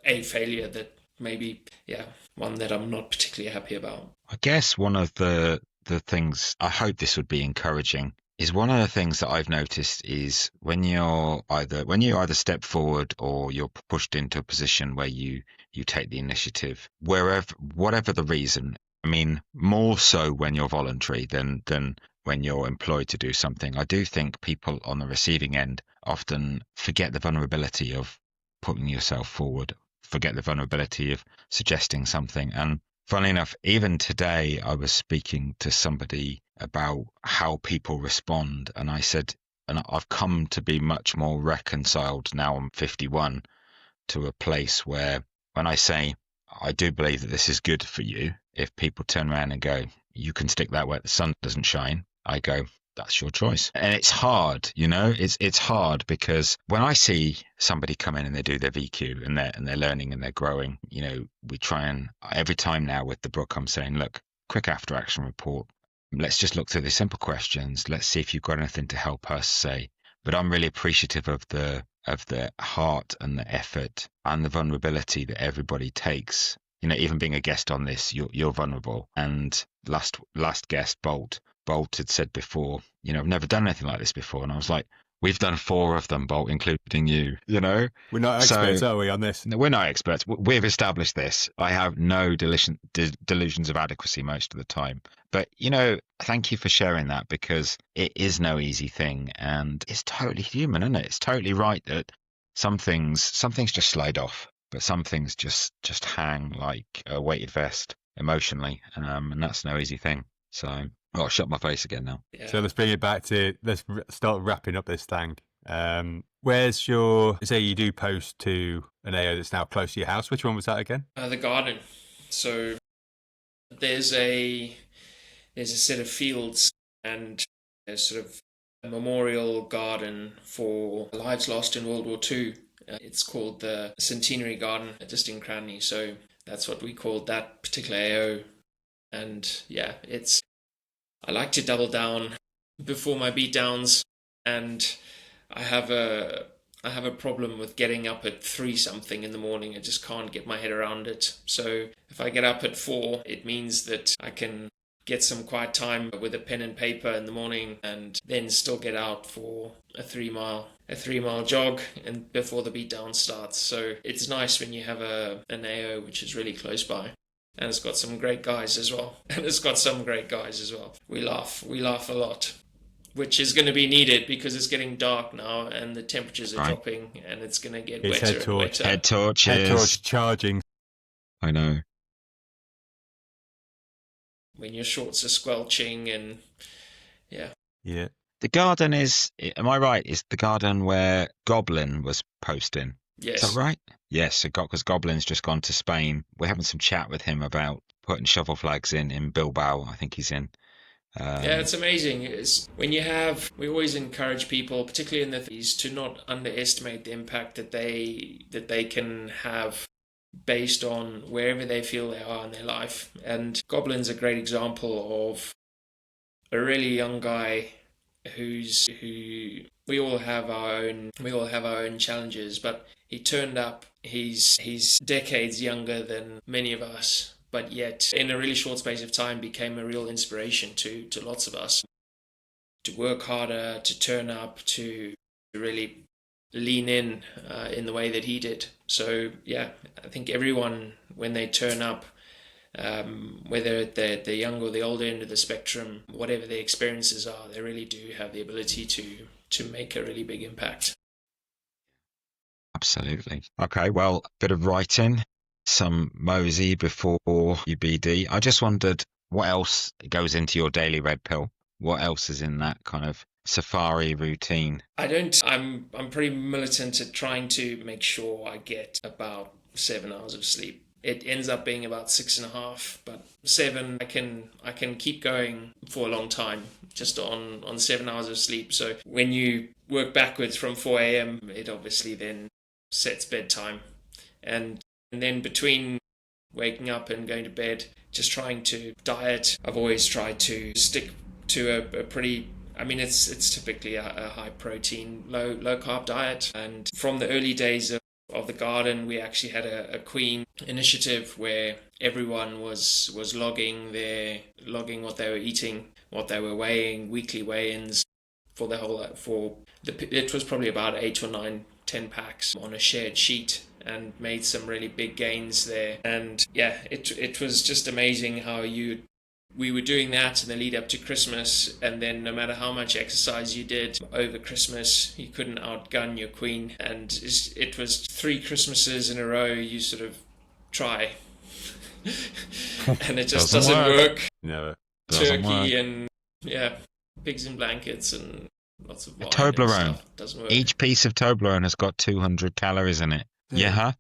a failure that maybe, one that I'm not particularly happy about. I guess one of the things, I hope this would be encouraging is one of the things that I've noticed is when you either step forward or you're pushed into a position where you take the initiative, whatever the reason. I mean, more so when you're voluntary than when you're employed to do something. I do think people on the receiving end often forget the vulnerability of putting yourself forward, forget the vulnerability of suggesting something. And funnily enough, even today, I was speaking to somebody about how people respond, and I said, and I've come to be much more reconciled now. I'm 51, to a place where when I say I do believe that this is good for you, if people turn around and go, you can stick that where the sun doesn't shine, I go, that's your choice. And it's hard, it's hard because when I see somebody come in and they do their VQ and they're learning and they're growing, we try and every time now with the book, I'm saying, look, quick after action report. Let's just look through the simple questions. Let's see if you've got anything to help us say. But I'm really appreciative of the heart and the effort and the vulnerability that everybody takes. Even being a guest on this, you're vulnerable. And last guest, Bolt had said before, I've never done anything like this before. And I was like, we've done 4 of them, Bolt, including you, We're not experts, are we, on this? No, we're not experts. We've established this. I have no delusions of adequacy most of the time. But, thank you for sharing that, because it is no easy thing. And it's totally human, isn't it? It's totally right that some things just slide off, but some things just hang like a weighted vest emotionally. And that's no easy thing. So I'll shut my face again now. Yeah. So let's bring it back to, let's start wrapping up this thing. Where's your, say you do post to an AO that's now close to your house. Which one was that again? The garden. So there's a set of fields and a sort of a memorial garden for lives lost in World War II. It's called the Centenary Garden, just in Cranley. So that's what we called that particular AO. And yeah, I like to double down before my beatdowns, and I have a problem with getting up at 3 something in the morning. I just can't get my head around it. So if I get up at 4, it means that I can get some quiet time with a pen and paper in the morning, and then still get out for a 3-mile jog and before the beatdown starts. So it's nice when you have an AO which is really close by. And it's got some great guys as well. We laugh a lot, which is going to be needed because it's getting dark now and the temperatures are dropping, and it's going to get wetter and wetter. Head torches. Head torch charging. I know. When your shorts are squelching and yeah. The garden is, am I right? Is the garden where Goblin was posting? Yes. Is that right? Yes, because Goblin's just gone to Spain. We're having some chat with him about putting shovel flags in Bilbao. I think he's in. Yeah, it's amazing. We always encourage people, particularly in the cities, to not underestimate the impact that they can have based on wherever they feel they are in their life. And Goblin's a great example of a really young guy who we all have our own challenges, but he turned up. He's decades younger than many of us, but yet in a really short space of time became a real inspiration to lots of us to work harder, to turn up, to really lean in the way that he did. So yeah, I think everyone, when they turn up, whether they're the young or the older end of the spectrum, whatever their experiences are, they really do have the ability to make a really big impact. Absolutely. Okay, well, a bit of writing, some Mosey before UBD. I just wondered what else goes into your daily red pill? What else is in that kind of safari routine? I'm pretty militant at trying to make sure I get about 7 hours of sleep. It ends up being about 6.5, but 7, I can keep going for a long time just on 7 hours of sleep. So when you work backwards from 4 a.m., it obviously then sets bedtime. And then between waking up and going to bed, just trying to diet. I've always tried to stick to a pretty, I mean, it's typically a high protein, low carb diet. And from the early days of the garden, we actually had a Queen initiative where everyone was logging what they were eating, what they were weighing, weekly weigh-ins. for the whole it was probably about 8 or 9, 10 packs on a shared sheet, and made some really big gains there. And yeah, it was just amazing how we were doing that in the lead up to Christmas, and then no matter how much exercise you did over Christmas, you couldn't outgun your queen. And it was 3 Christmases in a row you sort of try, and it just doesn't work. No, Turkey and pigs in blankets and lots of wine Toblerone. and stuff. Doesn't work. Each piece of Toblerone has got 200 calories in it. Yeah.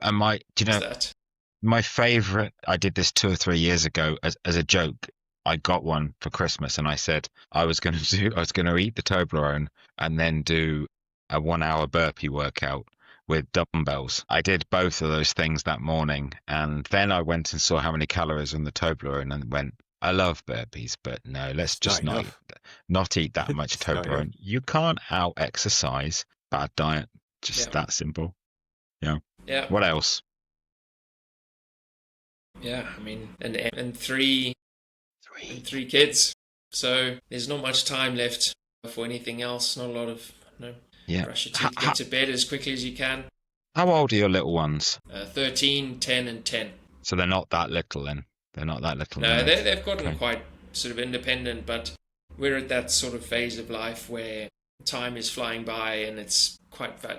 And my favorite, I did this 2 or 3 years ago as a joke. I got one for Christmas, and I said I was going to eat the Toblerone and then do a 1-hour burpee workout with dumbbells. I did both of those things that morning, and then I went and saw how many calories in the Toblerone and went, I love burpees, but no, let's just not eat that much Toblerone. You can't out exercise bad diet. Just that simple. Yeah. Yeah. What else? Yeah, I mean, and three kids. So there's not much time left for anything else. Not a lot of brush your teeth, get to bed as quickly as you can. How old are your little ones? 13, 10, and 10. So they're not that little then. They're not that little. No, they've gotten quite sort of independent, but we're at that sort of phase of life where time is flying by, and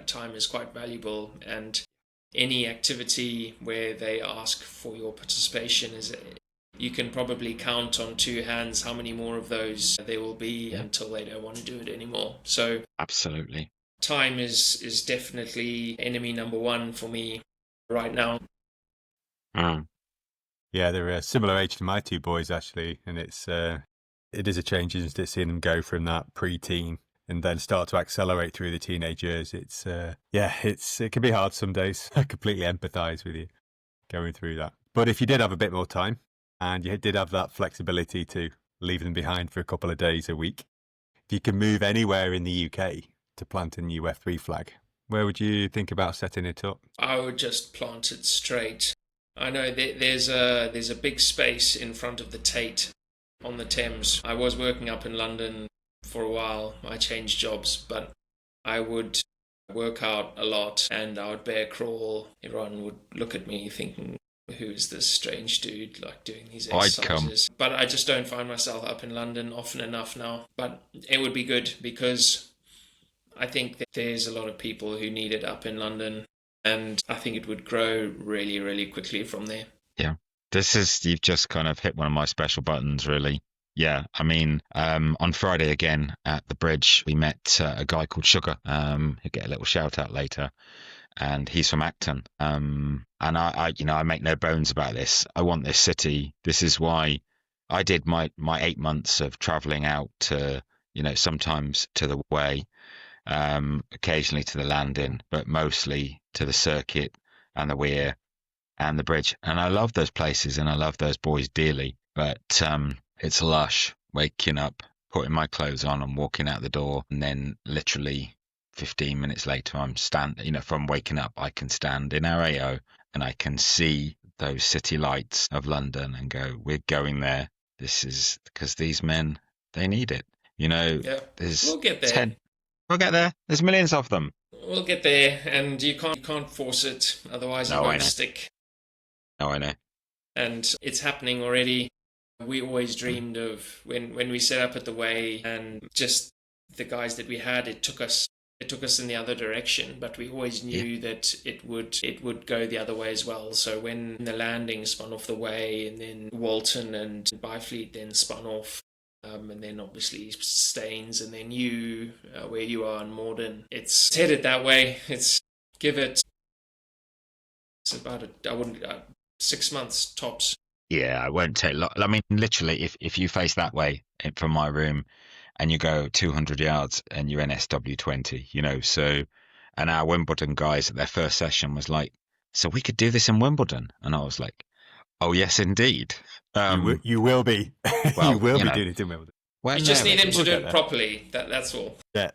time is quite valuable, and any activity where they ask for your participation you can probably count on 2 hands how many more of those there will be until they don't want to do it anymore. So absolutely, time is definitely enemy number 1 for me right now. Yeah, they're a similar age to my 2 boys actually, and it is a change, isn't it, seeing them go from that pre-teen and then start to accelerate through the teenage years. It can be hard some days. I completely empathise with you going through that. But if you did have a bit more time and you did have that flexibility to leave them behind for a couple of days a week, if you can move anywhere in the UK to plant a new F3 flag, where would you think about setting it up? I would just plant it straight. I know there's a big space in front of the Tate on the Thames. I was working up in London for a while. I changed jobs, but I would work out a lot and I would bear crawl. Everyone would look at me thinking, who is this strange dude like doing these exercises? But I just don't find myself up in London often enough now. But it would be good because I think that there's a lot of people who need it up in London, and I think it would grow really, really quickly from there. Yeah. You've just kind of hit one of my special buttons, really. Yeah, I mean, on Friday again at the bridge, we met a guy called Sugar. He'll get a little shout out later, and he's from Acton. And I make no bones about this. I want this city. This is why I did my 8 months of traveling out to, sometimes to the Way, occasionally to the Landing, but mostly to the Circuit and the Weir and the bridge. And I love those places and I love those boys dearly. But it's lush waking up, putting my clothes on and walking out the door, and then literally 15 minutes later I'm from waking up I can stand in our AO and I can see those city lights of London and go, we're going there. This is because these men, they need it. We'll get there. We'll get there. There's millions of them. We'll get there, and you can't force it, otherwise it won't stick. No, I know. And it's happening already. We always dreamed of when we set up at the Way, and just the guys that we had, it took us in the other direction, but we always knew that it would go the other way as well. So when the Landing spun off the Way, and then Walton and Byfleet then spun off, and then obviously Staines, and then you, where you are in Morden, it's headed that way. It's about 6 months tops. Yeah, it won't take long. I mean, literally, if you face that way from my room and you go 200 yards and you're in SW20, so, and our Wimbledon guys at their first session was like, so we could do this in Wimbledon. And I was like, oh, yes, indeed. You will be. Well, you will be doing it in Wimbledon. Well, you just need them to do it properly. That's all. Yeah.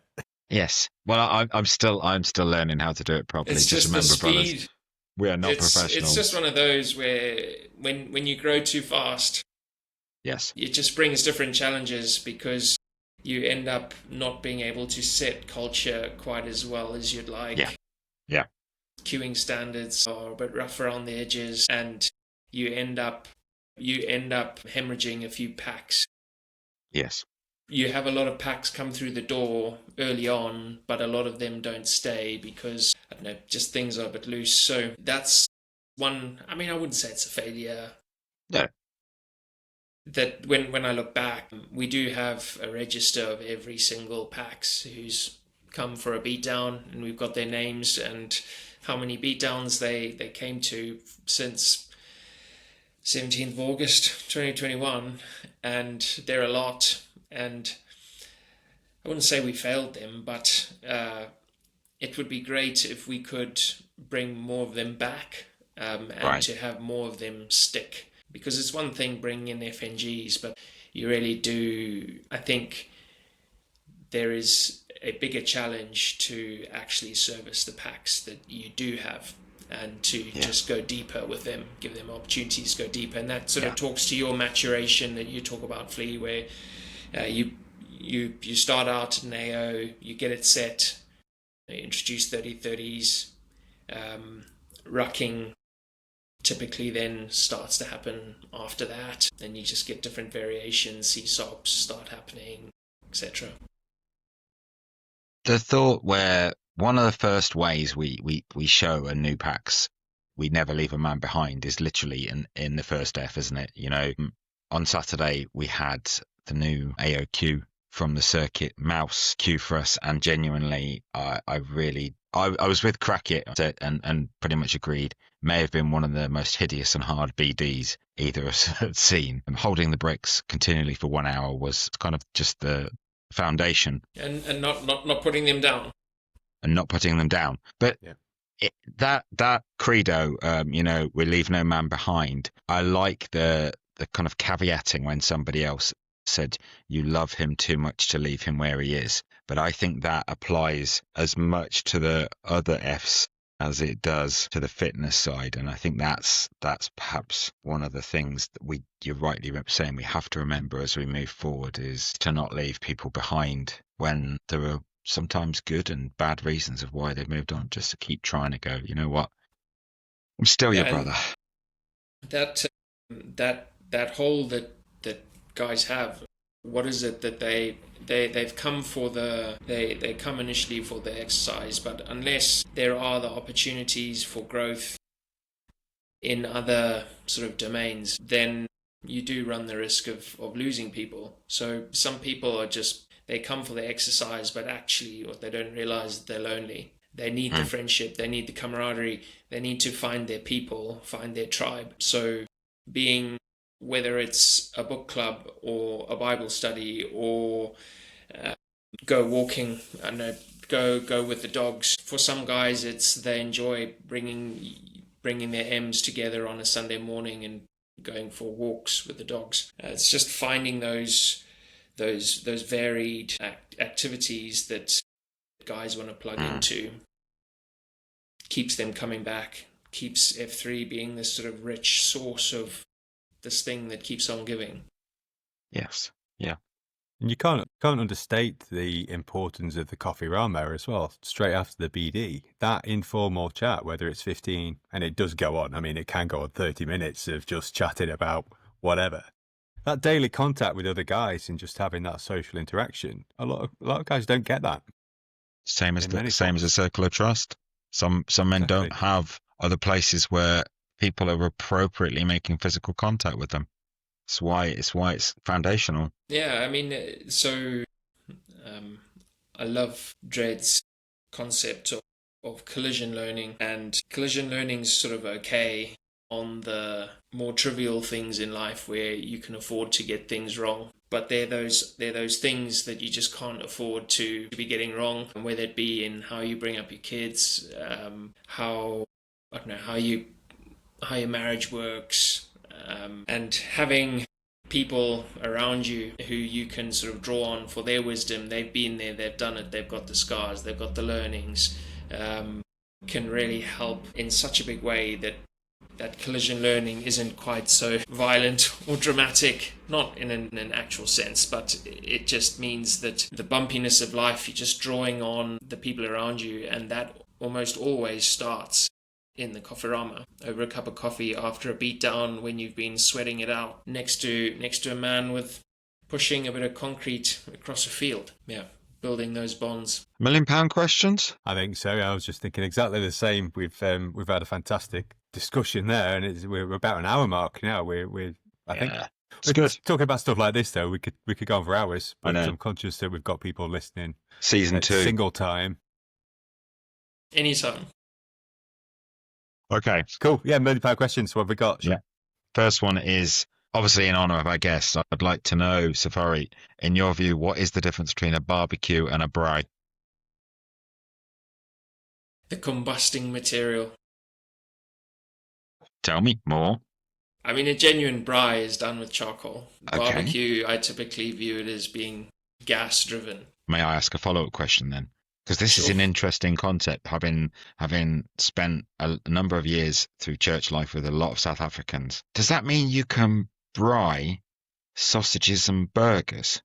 Yes. Well, I'm still learning how to do it properly. It's just remember, the speed. Brothers, we are not professionals. It's just one of those where when you grow too fast, yes, it just brings different challenges, because you end up not being able to set culture quite as well as you'd like. Yeah. Yeah. Queuing standards are a bit rough around the edges, and you end up hemorrhaging a few packs. Yes. You have a lot of packs come through the door early on, but a lot of them don't stay because, I don't know, just things are a bit loose. So that's one. I mean, I wouldn't say it's a failure. No. That when I look back, we do have a register of every single packs who's come for a beatdown, and we've got their names and how many beatdowns they came to since 17th of August 2021, and they're a lot. And I wouldn't say we failed them, but it would be great if we could bring more of them back, and Right. to have more of them stick. Because it's one thing bringing in FNGs, but you really do. I think there is a bigger challenge to actually service the packs that you do have, and to just go deeper with them, give them opportunities to go deeper. And that sort of talks to your maturation that you talk about, Flea, where you start out in AO, you get it set, you introduce 30-30s, rucking typically then starts to happen after that. Then you just get different variations, CSOPs start happening, etc. The thought where one of the first ways we show a new packs, we never leave a man behind, is literally in the first F, isn't it? You know, on Saturday we had the new AOQ from the circuit mouse queue for us, and genuinely I was with Crackit and pretty much agreed, may have been one of the most hideous and hard BDs either of us had seen. And holding the bricks continually for 1 hour was kind of just the foundation, and not putting them down, and not putting them down. But that credo, you know, we leave no man behind. I like the kind of caveating when somebody else said you love him too much to leave him where he is. But I think that applies as much to the other Fs as it does to the fitness side. And I think that's perhaps one of the things that you're rightly saying we have to remember as we move forward, is to not leave people behind when there are sometimes good and bad reasons of why they moved on, just to keep trying to go, you know what, I'm still your brother. That hole that guys have, what is it that they've come for they come initially for the exercise, but unless there are the opportunities for growth in other sort of domains, then you do run the risk of losing people. So some people are just, they come for the exercise, but actually what they don't realize is they're lonely. They need the friendship, they need the camaraderie, they need to find their people, find their tribe. So being, whether it's a book club or a Bible study or go walking, I know, go with the dogs. For some guys, it's they enjoy bringing their M's together on a Sunday morning and going for walks with the dogs. It's just finding those varied activities that guys want to plug into. Keeps them coming back. Keeps F3 being this sort of rich source of this thing that keeps on giving. Yes. Yeah. And you can't understate the importance of the coffee round there as well. Straight after the BD, that informal chat, whether it's 15, and it does go on. I mean, it can go on 30 minutes of just chatting about whatever. That daily contact with other guys and just having that social interaction. A lot of guys don't get that. Same as a circle of trust. Some men don't have other places where people are appropriately making physical contact with them. It's why it's foundational. Yeah, I mean, so I love Dred's concept of collision learning, and collision learning is sort of okay on the more trivial things in life where you can afford to get things wrong. But they're those things that you just can't afford to be getting wrong, whether it be in how you bring up your kids, how your marriage works, and having people around you who you can sort of draw on for their wisdom. They've been there, they've done it, they've got the scars, they've got the learnings, can really help in such a big way that that collision learning isn't quite so violent or dramatic, not in an actual sense, but it just means that the bumpiness of life, you're just drawing on the people around you, and that almost always starts in the coffeerama, over a cup of coffee after a beatdown, when you've been sweating it out next to a man with pushing a bit of concrete across a field. Yeah, building those bonds. £1 million questions? I think so. I was just thinking exactly the same. We've had a fantastic discussion there, and we're about an hour mark now. I think it's good. Talking about stuff like this, though, we could go on for hours. But I know. I'm conscious that we've got people listening. Season 2. Single time. Anytime. Okay. Cool. Yeah, £1 million questions. What have we got? Yeah. First one is, obviously in honour of our guests, I'd like to know, Safari, in your view, what is the difference between a barbecue and a braai? The combusting material. Tell me more. I mean, a genuine braai is done with charcoal. Okay. Barbecue, I typically view it as being gas-driven. May I ask a follow-up question then? Because this is Sure. an interesting concept. Having spent a number of years through church life with a lot of South Africans, does that mean you can braai sausages and burgers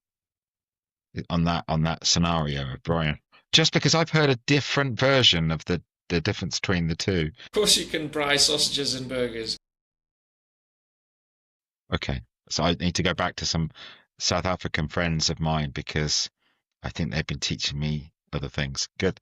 on that scenario of braai? Just because I've heard a different version of the difference between the two. Of course, you can braai sausages and burgers. Okay, so I need to go back to some South African friends of mine because I think they've been teaching me other things. Good.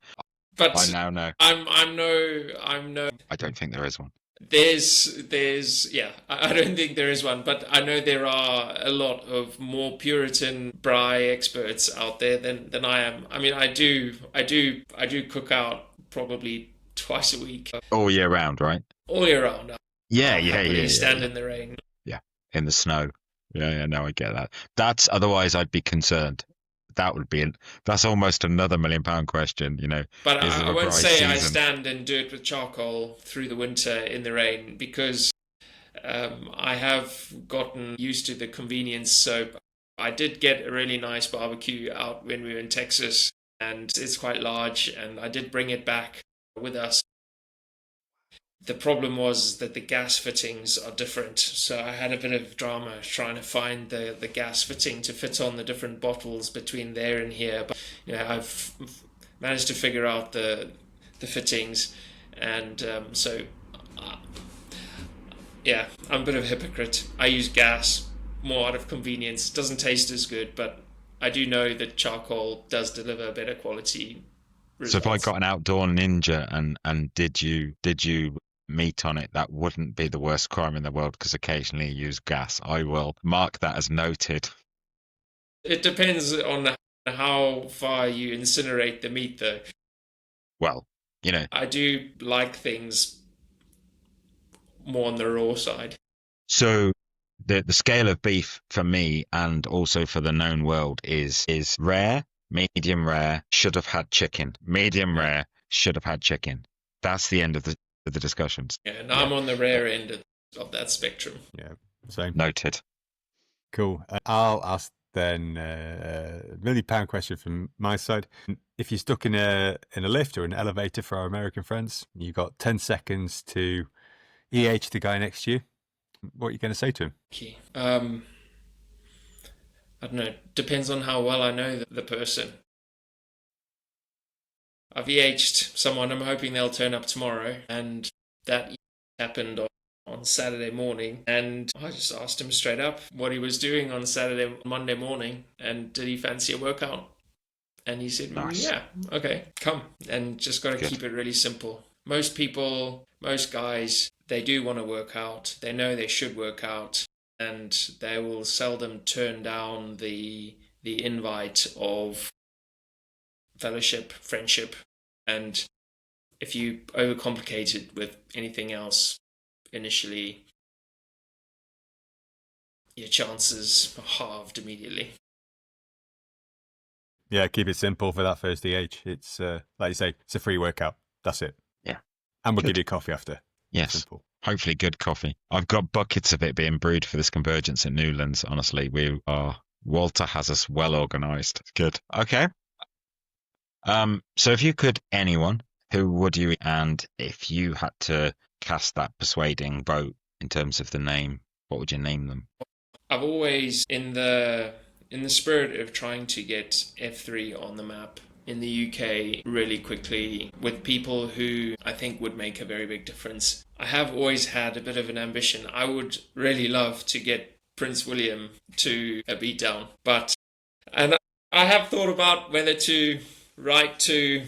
But I now know. I'm no. I don't think there is one. Yeah, I don't think there is one, but I know there are a lot of more Puritan braai experts out there than I am. I mean, I do cook out probably twice a week, All year round, right? all year round. Yeah. Stand in the rain. In the snow. Yeah, no, I get that. Otherwise I'd be concerned. That's almost another £1 million question, you know. But Is it I a won't dry say I season? stand and do it with charcoal through the winter in the rain, because I have gotten used to the convenience. So I did get a really nice barbecue out when we were in Texas, and it's quite large, and I did bring it back with us. The problem was that the gas fittings are different, so I had a bit of drama trying to find the gas fitting to fit on the different bottles between there and here. But I've managed to figure out the fittings, and yeah, I'm a bit of a hypocrite. I use gas more out of convenience. It doesn't taste as good, but I do know that charcoal does deliver better quality results. So if I got an outdoor ninja and did you meat on it, that wouldn't be the worst crime in the world, because occasionally you use gas. I will mark that as noted. It depends on how far you incinerate the meat, though. Well, I do like things more on the raw side. so the scale of beef for me, and also for the known world, is rare, medium rare, should have had chicken. Medium rare, should have had chicken. That's the end of the discussions. Yeah, and I'm on the rare end of that spectrum. Yeah, same. Noted. Cool. I'll ask then a £1 million question from my side. If you're stuck in a lift or an elevator, for our American friends, you've got 10 seconds to EH the guy next to you. What are you going to say to him? Okay. I don't know. Depends on how well I know the person. I've EH'd someone. I'm hoping they'll turn up tomorrow, and that happened on Saturday morning, and I just asked him straight up what he was doing on Monday morning, and did he fancy a workout? And he said, Nice. yeah, okay, come. And just got to Good. keep it really simple. Most people, most guys, they do want to work out. They know they should work out, and they will seldom turn down the invite of fellowship, friendship. And if you overcomplicate it with anything else initially, your chances are halved immediately. Yeah, keep it simple for that first EH. It's like you say, it's a free workout. That's it. Yeah. And we'll Good. give you coffee after. Yes. Simple. Hopefully good coffee. I've got buckets of it being brewed for this convergence at Newlands. Honestly, Walter has us well organised. Good. Okay. So if you could, anyone, who would you, and if you had to cast that persuading vote in terms of the name, what would you name them? I've always, in the spirit of trying to get F3 on the map in the UK really quickly with people who I think would make a very big difference, I have always had a bit of an ambition. I would really love to get Prince William to a beatdown, and I have thought about whether to write to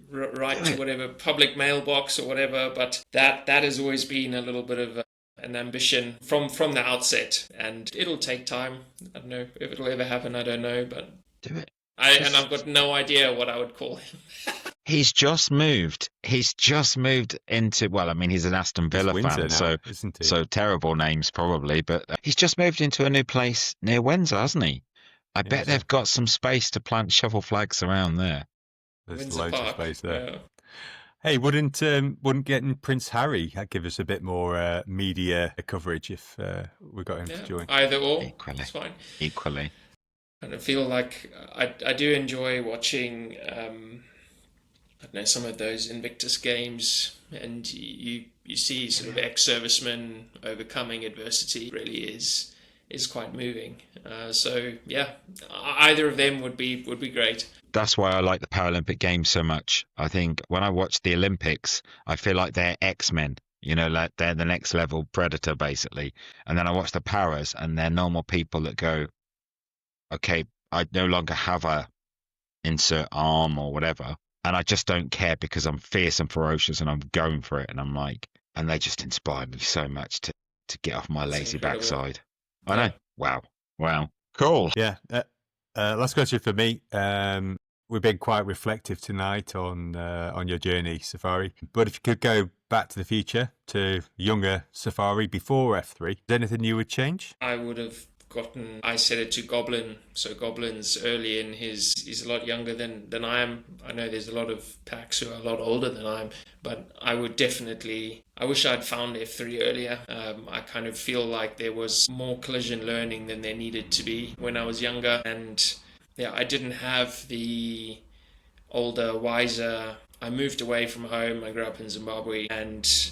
whatever public mailbox or whatever, but that has always been a little bit of an ambition from the outset, and it'll take time. I don't know if it'll ever happen. I don't know, but Do it. and I've got no idea what I would call him. He's just moved. He's just moved into, well, I mean, he's an Aston Villa Windsor fan, now, isn't he? so terrible names probably, but he's just moved into a new place near Windsor, hasn't he? I bet they've got some space to plant shovel flags around there. There's Windsor loads Park, of space there. yeah. Hey, wouldn't getting Prince Harry give us a bit more media coverage if we got him to join? Either or, Equally. it's fine. Equally. And I feel like I do enjoy watching I don't know, some of those Invictus games, and you see sort of ex-servicemen overcoming adversity. Really is quite moving. So yeah, either of them would be great. That's why I like the Paralympic Games so much. I think when I watch the Olympics, I feel like they're X-Men. You know, like they're the next level predator, basically. And then I watch the Paras, and they're normal people that go, okay, I no longer have a insert arm or whatever, and I just don't care because I'm fierce and ferocious and I'm going for it. And I'm like, and they just inspire me so much to get off my lazy backside. I know. Wow. Cool. Yeah. Last question for me. We've been quite reflective tonight on your journey, Safari. But if you could go back to the future, to younger Safari before F3, is there anything you would change? I would have I said it to Goblin. So Goblin's early in he's a lot younger than I am. I know there's a lot of packs who are a lot older than I am, but I wish I'd found F3 earlier. I kind of feel like there was more collision learning than there needed to be when I was younger. And yeah, I didn't have the older, wiser. I moved away from home. I grew up in Zimbabwe, and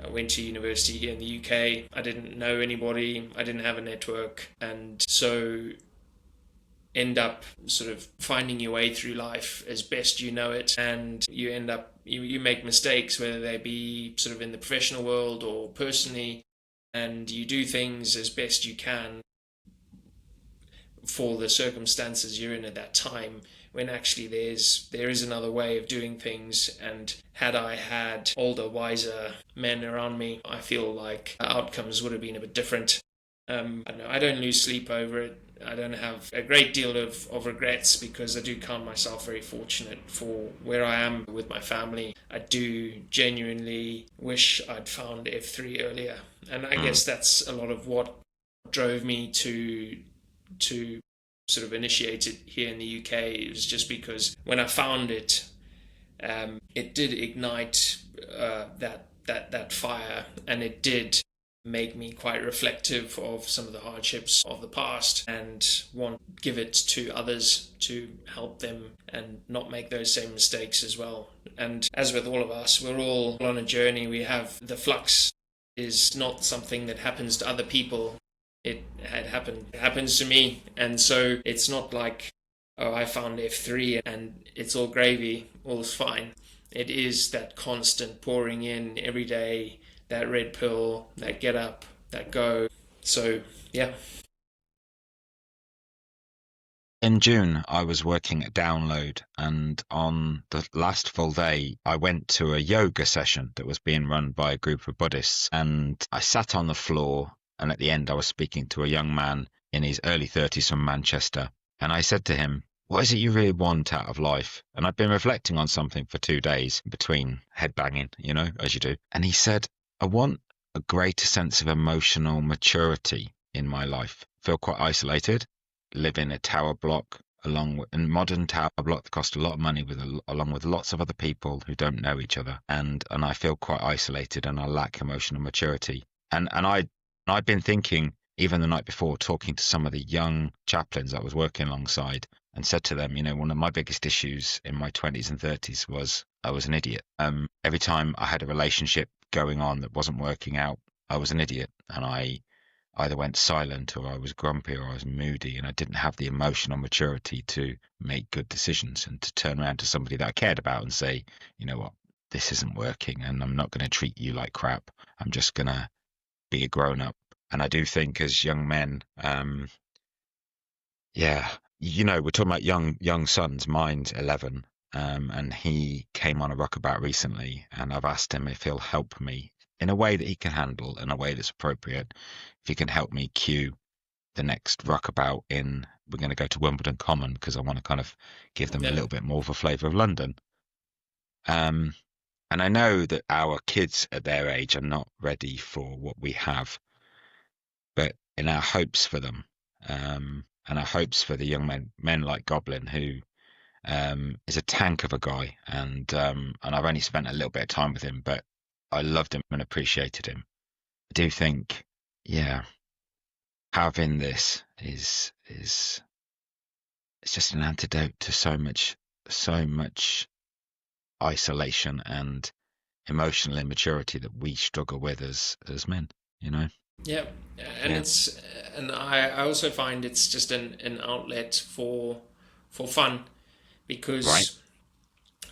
I went to university here in the UK. I didn't know anybody. I didn't have a network. And so end up sort of finding your way through life as best you know it. And you end up, you make mistakes, whether they be sort of in the professional world or personally. And you do things as best you can for the circumstances you're in at that time, when actually there is another way of doing things. And had I had older, wiser men around me, I feel like outcomes would have been a bit different. I don't lose sleep over it. I don't have a great deal of regrets, because I do count myself very fortunate for where I am with my family. I do genuinely wish I'd found F3 earlier. And I guess that's a lot of what drove me to sort of initiate it here in the UK. It was just because when I found it, it did ignite that fire, and it did make me quite reflective of some of the hardships of the past, and want to give it to others to help them and not make those same mistakes as well. And as with all of us, we're all on a journey. We have the flux is not something that happens to other people. It happens to me. And so it's not like, oh, I found F3 and it's all gravy, all's fine. It is that constant pouring in every day, that red pill, that get up, that go. So, yeah. In June, I was working at Download, and on the last full day, I went to a yoga session that was being run by a group of Buddhists, and I sat on the floor, and at the end I was speaking to a young man in his early 30s from Manchester, and I said to him, what is it you really want out of life? And I'd been reflecting on something for 2 days between headbanging, as you do. And he said, I want a greater sense of emotional maturity in my life. I feel quite isolated. Live in a tower block, a modern tower block that costs a lot of money, along with lots of other people who don't know each other, and I feel quite isolated, and I lack emotional maturity. And I'd been thinking, even the night before, talking to some of the young chaplains I was working alongside, and said to them, one of my biggest issues in my 20s and 30s was I was an idiot. Every time I had a relationship going on that wasn't working out, I was an idiot, and I either went silent, or I was grumpy, or I was moody, and I didn't have the emotional maturity to make good decisions and to turn around to somebody that I cared about and say, you know what, this isn't working, and I'm not going to treat you like crap. I'm just going to be a grown up. And I do think as young men, yeah, we're talking about young sons. Mine's 11, and he came on a ruckabout recently, and I've asked him if he'll help me in a way that he can handle, in a way that's appropriate. If he can help me cue the next ruckabout in, we're going to go to Wimbledon Common, because I want to kind of give them a little bit more of a flavour of London. And I know that our kids at their age are not ready for what we have, but in our hopes for them, and our hopes for the young men like Goblin, who is a tank of a guy, and I've only spent a little bit of time with him, but I loved him and appreciated him. I do think, yeah, having this is it's just an antidote to so much isolation and emotional immaturity that we struggle with as men. Yeah, and I also find it's just an outlet for fun, because Right.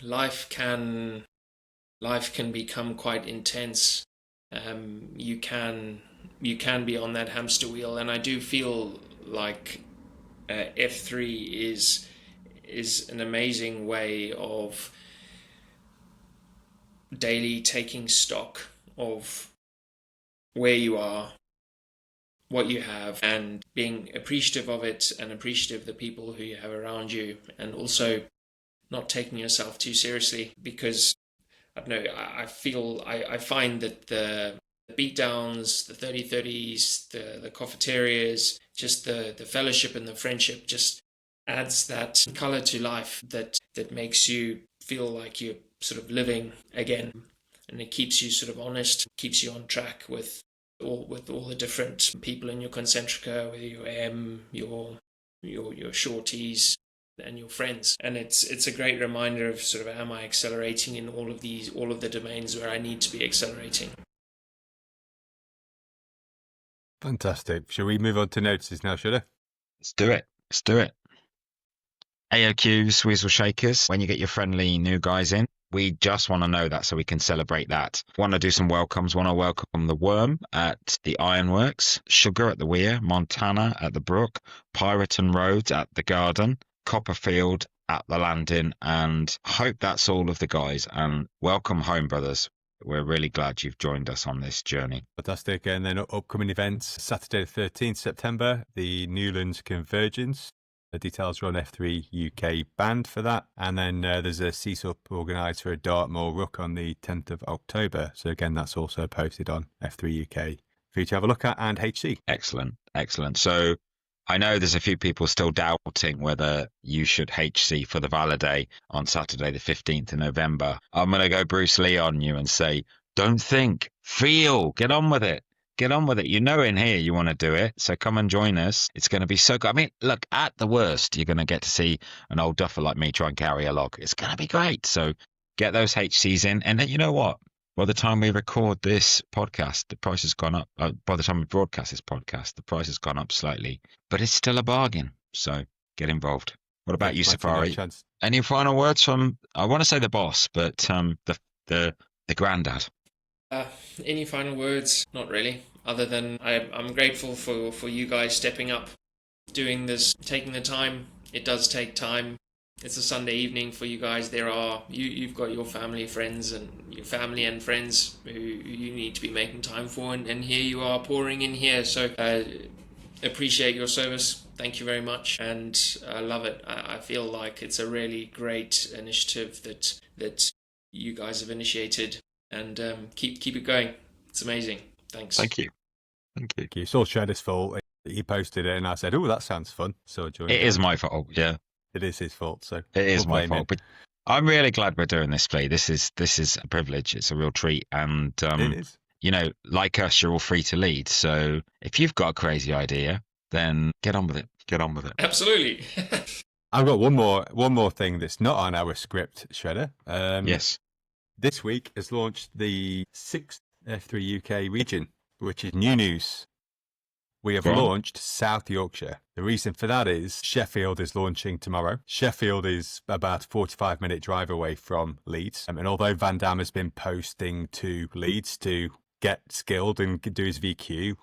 life can become quite intense. You can be on that hamster wheel, and I do feel like F3 is an amazing way of daily taking stock of where you are, what you have, and being appreciative of it, and appreciative of the people who you have around you, and also not taking yourself too seriously, because I don't know, I find that the beatdowns, the 30-30s, the cafeterias, just the fellowship and the friendship just adds that color to life that makes you feel like you're sort of living again, and it keeps you sort of honest, keeps you on track with all the different people in your concentrica, whether your M, your shorties, and your friends. And it's a great reminder of sort of, am I accelerating in all of the domains where I need to be accelerating. Fantastic. Shall we move on to notices now, should I? Let's do it. AOQs, Weasel Shakers, when you get your friendly new guys in, we just want to know that so we can celebrate that. Want to do some welcomes. Want to welcome the Worm at the Ironworks, Sugar at the Weir, Montana at the Brook, Pirate and Roads at the Garden, Copperfield at the Landing, and I hope that's all of the guys. And welcome home, brothers. We're really glad you've joined us on this journey. Fantastic. And then upcoming events, Saturday the 13th September, the Newlands Convergence. The details are on F3 UK band for that. And then there's a CSUP organised for a Dartmoor Rook on the 10th of October. So again, that's also posted on F3 UK for you to have a look at, and HC. Excellent. So I know there's a few people still doubting whether you should HC for the Valaday on Saturday, the 15th of November. I'm going to go Bruce Lee on you and say, don't think, feel, get on with it. In here you want to do it, so come and join us. It's going to be so good. I mean, look, at the worst, you're going to get to see an old duffer like me try and carry a log. It's going to be great. So get those HCs in. And then you know what? By the time we record this podcast, the price has gone up. By the time we broadcast this podcast, the price has gone up slightly, but it's still a bargain. So get involved. What about you, Safari? No, any final words from, I want to say the boss, but the granddad? Any final words? Not really, other than I'm grateful for you guys stepping up, doing this, taking the time. It does take time. It's a Sunday evening for you guys. You've got your family, friends, and your family and friends who you need to be making time for, and here you are pouring in here. So appreciate your service. Thank you very much, and I love it. I feel like it's a really great initiative that you guys have initiated, and keep it going. It's amazing. Thanks. Thank you. It's all Shredder's fault. He posted it, and I said, "Oh, that sounds fun." So I joined. It is my fault. Yeah. It is his fault, so it is my fault. Him. But I'm really glad we're doing this, Flea. This is a privilege. It's a real treat, and it is. Like us, you're all free to lead. So if you've got a crazy idea, then get on with it. Absolutely. I've got one more thing that's not on our script, Shredder. Yes. This week has launched the 6th F3 UK region, which is new news. We have Go on. launched South Yorkshire. The reason for that is Sheffield is launching tomorrow. Sheffield is about a 45-minute drive away from Leeds. And although Van Damme has been posting to Leeds to get skilled and do his VQ,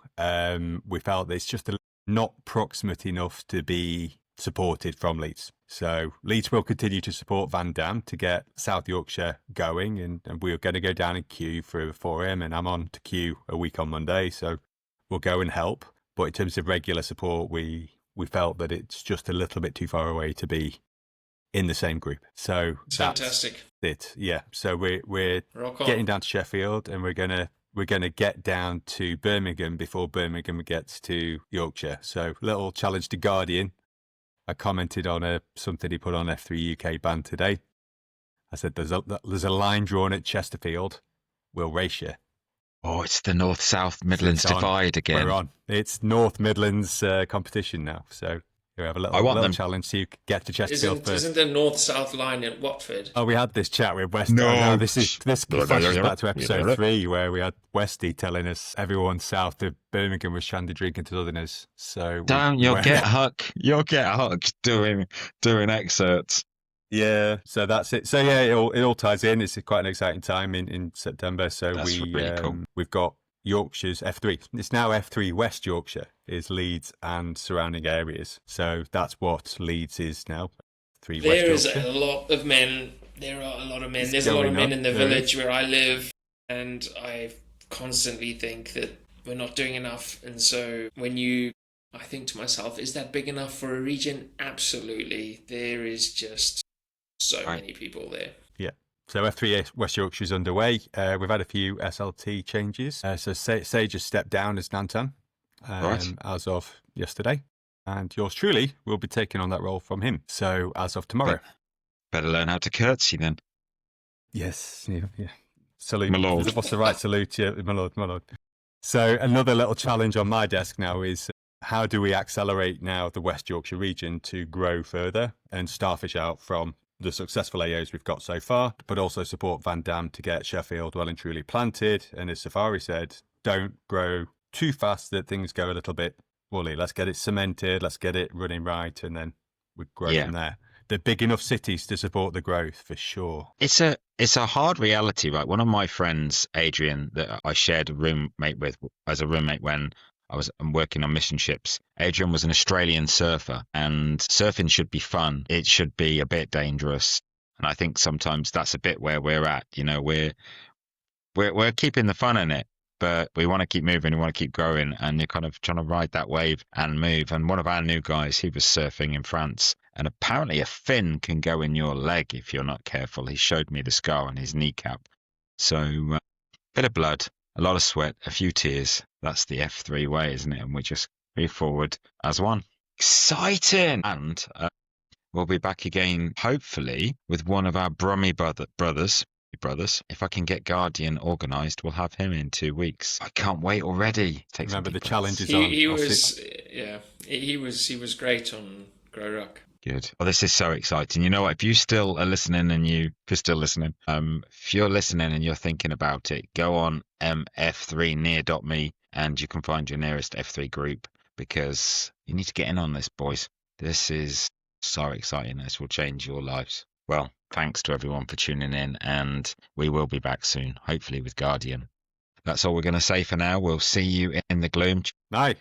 we felt it's just not proximate enough to be supported from Leeds. So Leeds will continue to support Van Damme to get South Yorkshire going. And we're going to go down and queue for him. And I'm on to queue a week on Monday. So we'll go and help. But in terms of regular support, we felt that it's just a little bit too far away to be in the same group. So It's that's fantastic. it. Yeah. So we're Rock on. getting down to Sheffield, and we're gonna get down to Birmingham before Birmingham gets to Yorkshire. So little challenge to Guardian. I commented on something he put on F3 UK band today. I said there's a line drawn at Chesterfield. We'll race you. Oh, it's the North-South Midlands It's on. divide again. We're on. It's North Midlands competition now. So we have a I want little them. challenge so you can get to Chesterfield first. Isn't there north-south line at Watford? Oh, we had this chat with Westy. No. This flashes back to episode 3 where we had Westy telling us everyone south of Birmingham was shandy drinking to Southerners. So Damn, you'll get Huck. You'll get Huck doing excerpts. Yeah, so that's it. So yeah, it all ties in. It's quite an exciting time in September. So That's really cool. We've got Yorkshire's F3. It's now F3 West Yorkshire is Leeds and surrounding areas. So that's what Leeds is now. F3 There West is Yorkshire. a lot of men. There are a lot of men. It's There's a lot of going men up, in the there village where I live, and I constantly think that we're not doing enough. And so I think to myself, is that big enough for a region? Absolutely. There is just so many people there. Yeah. So F3 West Yorkshire is underway. We've had a few SLT changes. So Sage has stepped down as Nantan as of yesterday. And yours truly will be taking on that role from him. So as of tomorrow. Better learn how to curtsy then. Yes. Yeah. Salute. My lord. What's the right salute? Yeah, my lord, my lord. So another little challenge on my desk now is how do we accelerate now the West Yorkshire region to grow further and starfish out from the successful AOs we've got so far, but also support Van Damme to get Sheffield well and truly planted. And as Safari said, don't grow too fast that things go a little bit woolly. Let's get it cemented. Let's get it running right. And then we grow from there. They're big enough cities to support the growth for sure. It's a hard reality, right? One of my friends, Adrian, that I shared a roommate with as a roommate when I'm working on mission ships. Adrian was an Australian surfer, and surfing should be fun. It should be a bit dangerous. And I think sometimes that's a bit where we're at. You know, we're keeping the fun in it, but we want to keep moving. We want to keep growing, and you're kind of trying to ride that wave and move. And one of our new guys, he was surfing in France, and apparently a fin can go in your leg if you're not careful. He showed me the scar on his kneecap. So, bit of blood, a lot of sweat, a few tears. That's the F3 way, isn't it? And we just move forward as one. Exciting! And we'll be back again, hopefully, with one of our Brummy brothers. If I can get Guardian organised, we'll have him in 2 weeks. I can't wait already. Remember the challenge is on. He was great on Grow Rock. Good. Well, this is so exciting. You know what? If you still are listening if you're still listening, if you're listening and you're thinking about it, go on f3near.me and you can find your nearest F3 group, because you need to get in on this, boys. This is so exciting. This will change your lives. Well, thanks to everyone for tuning in, and we will be back soon, hopefully with Guardian. That's all we're going to say for now. We'll see you in the gloom. Bye.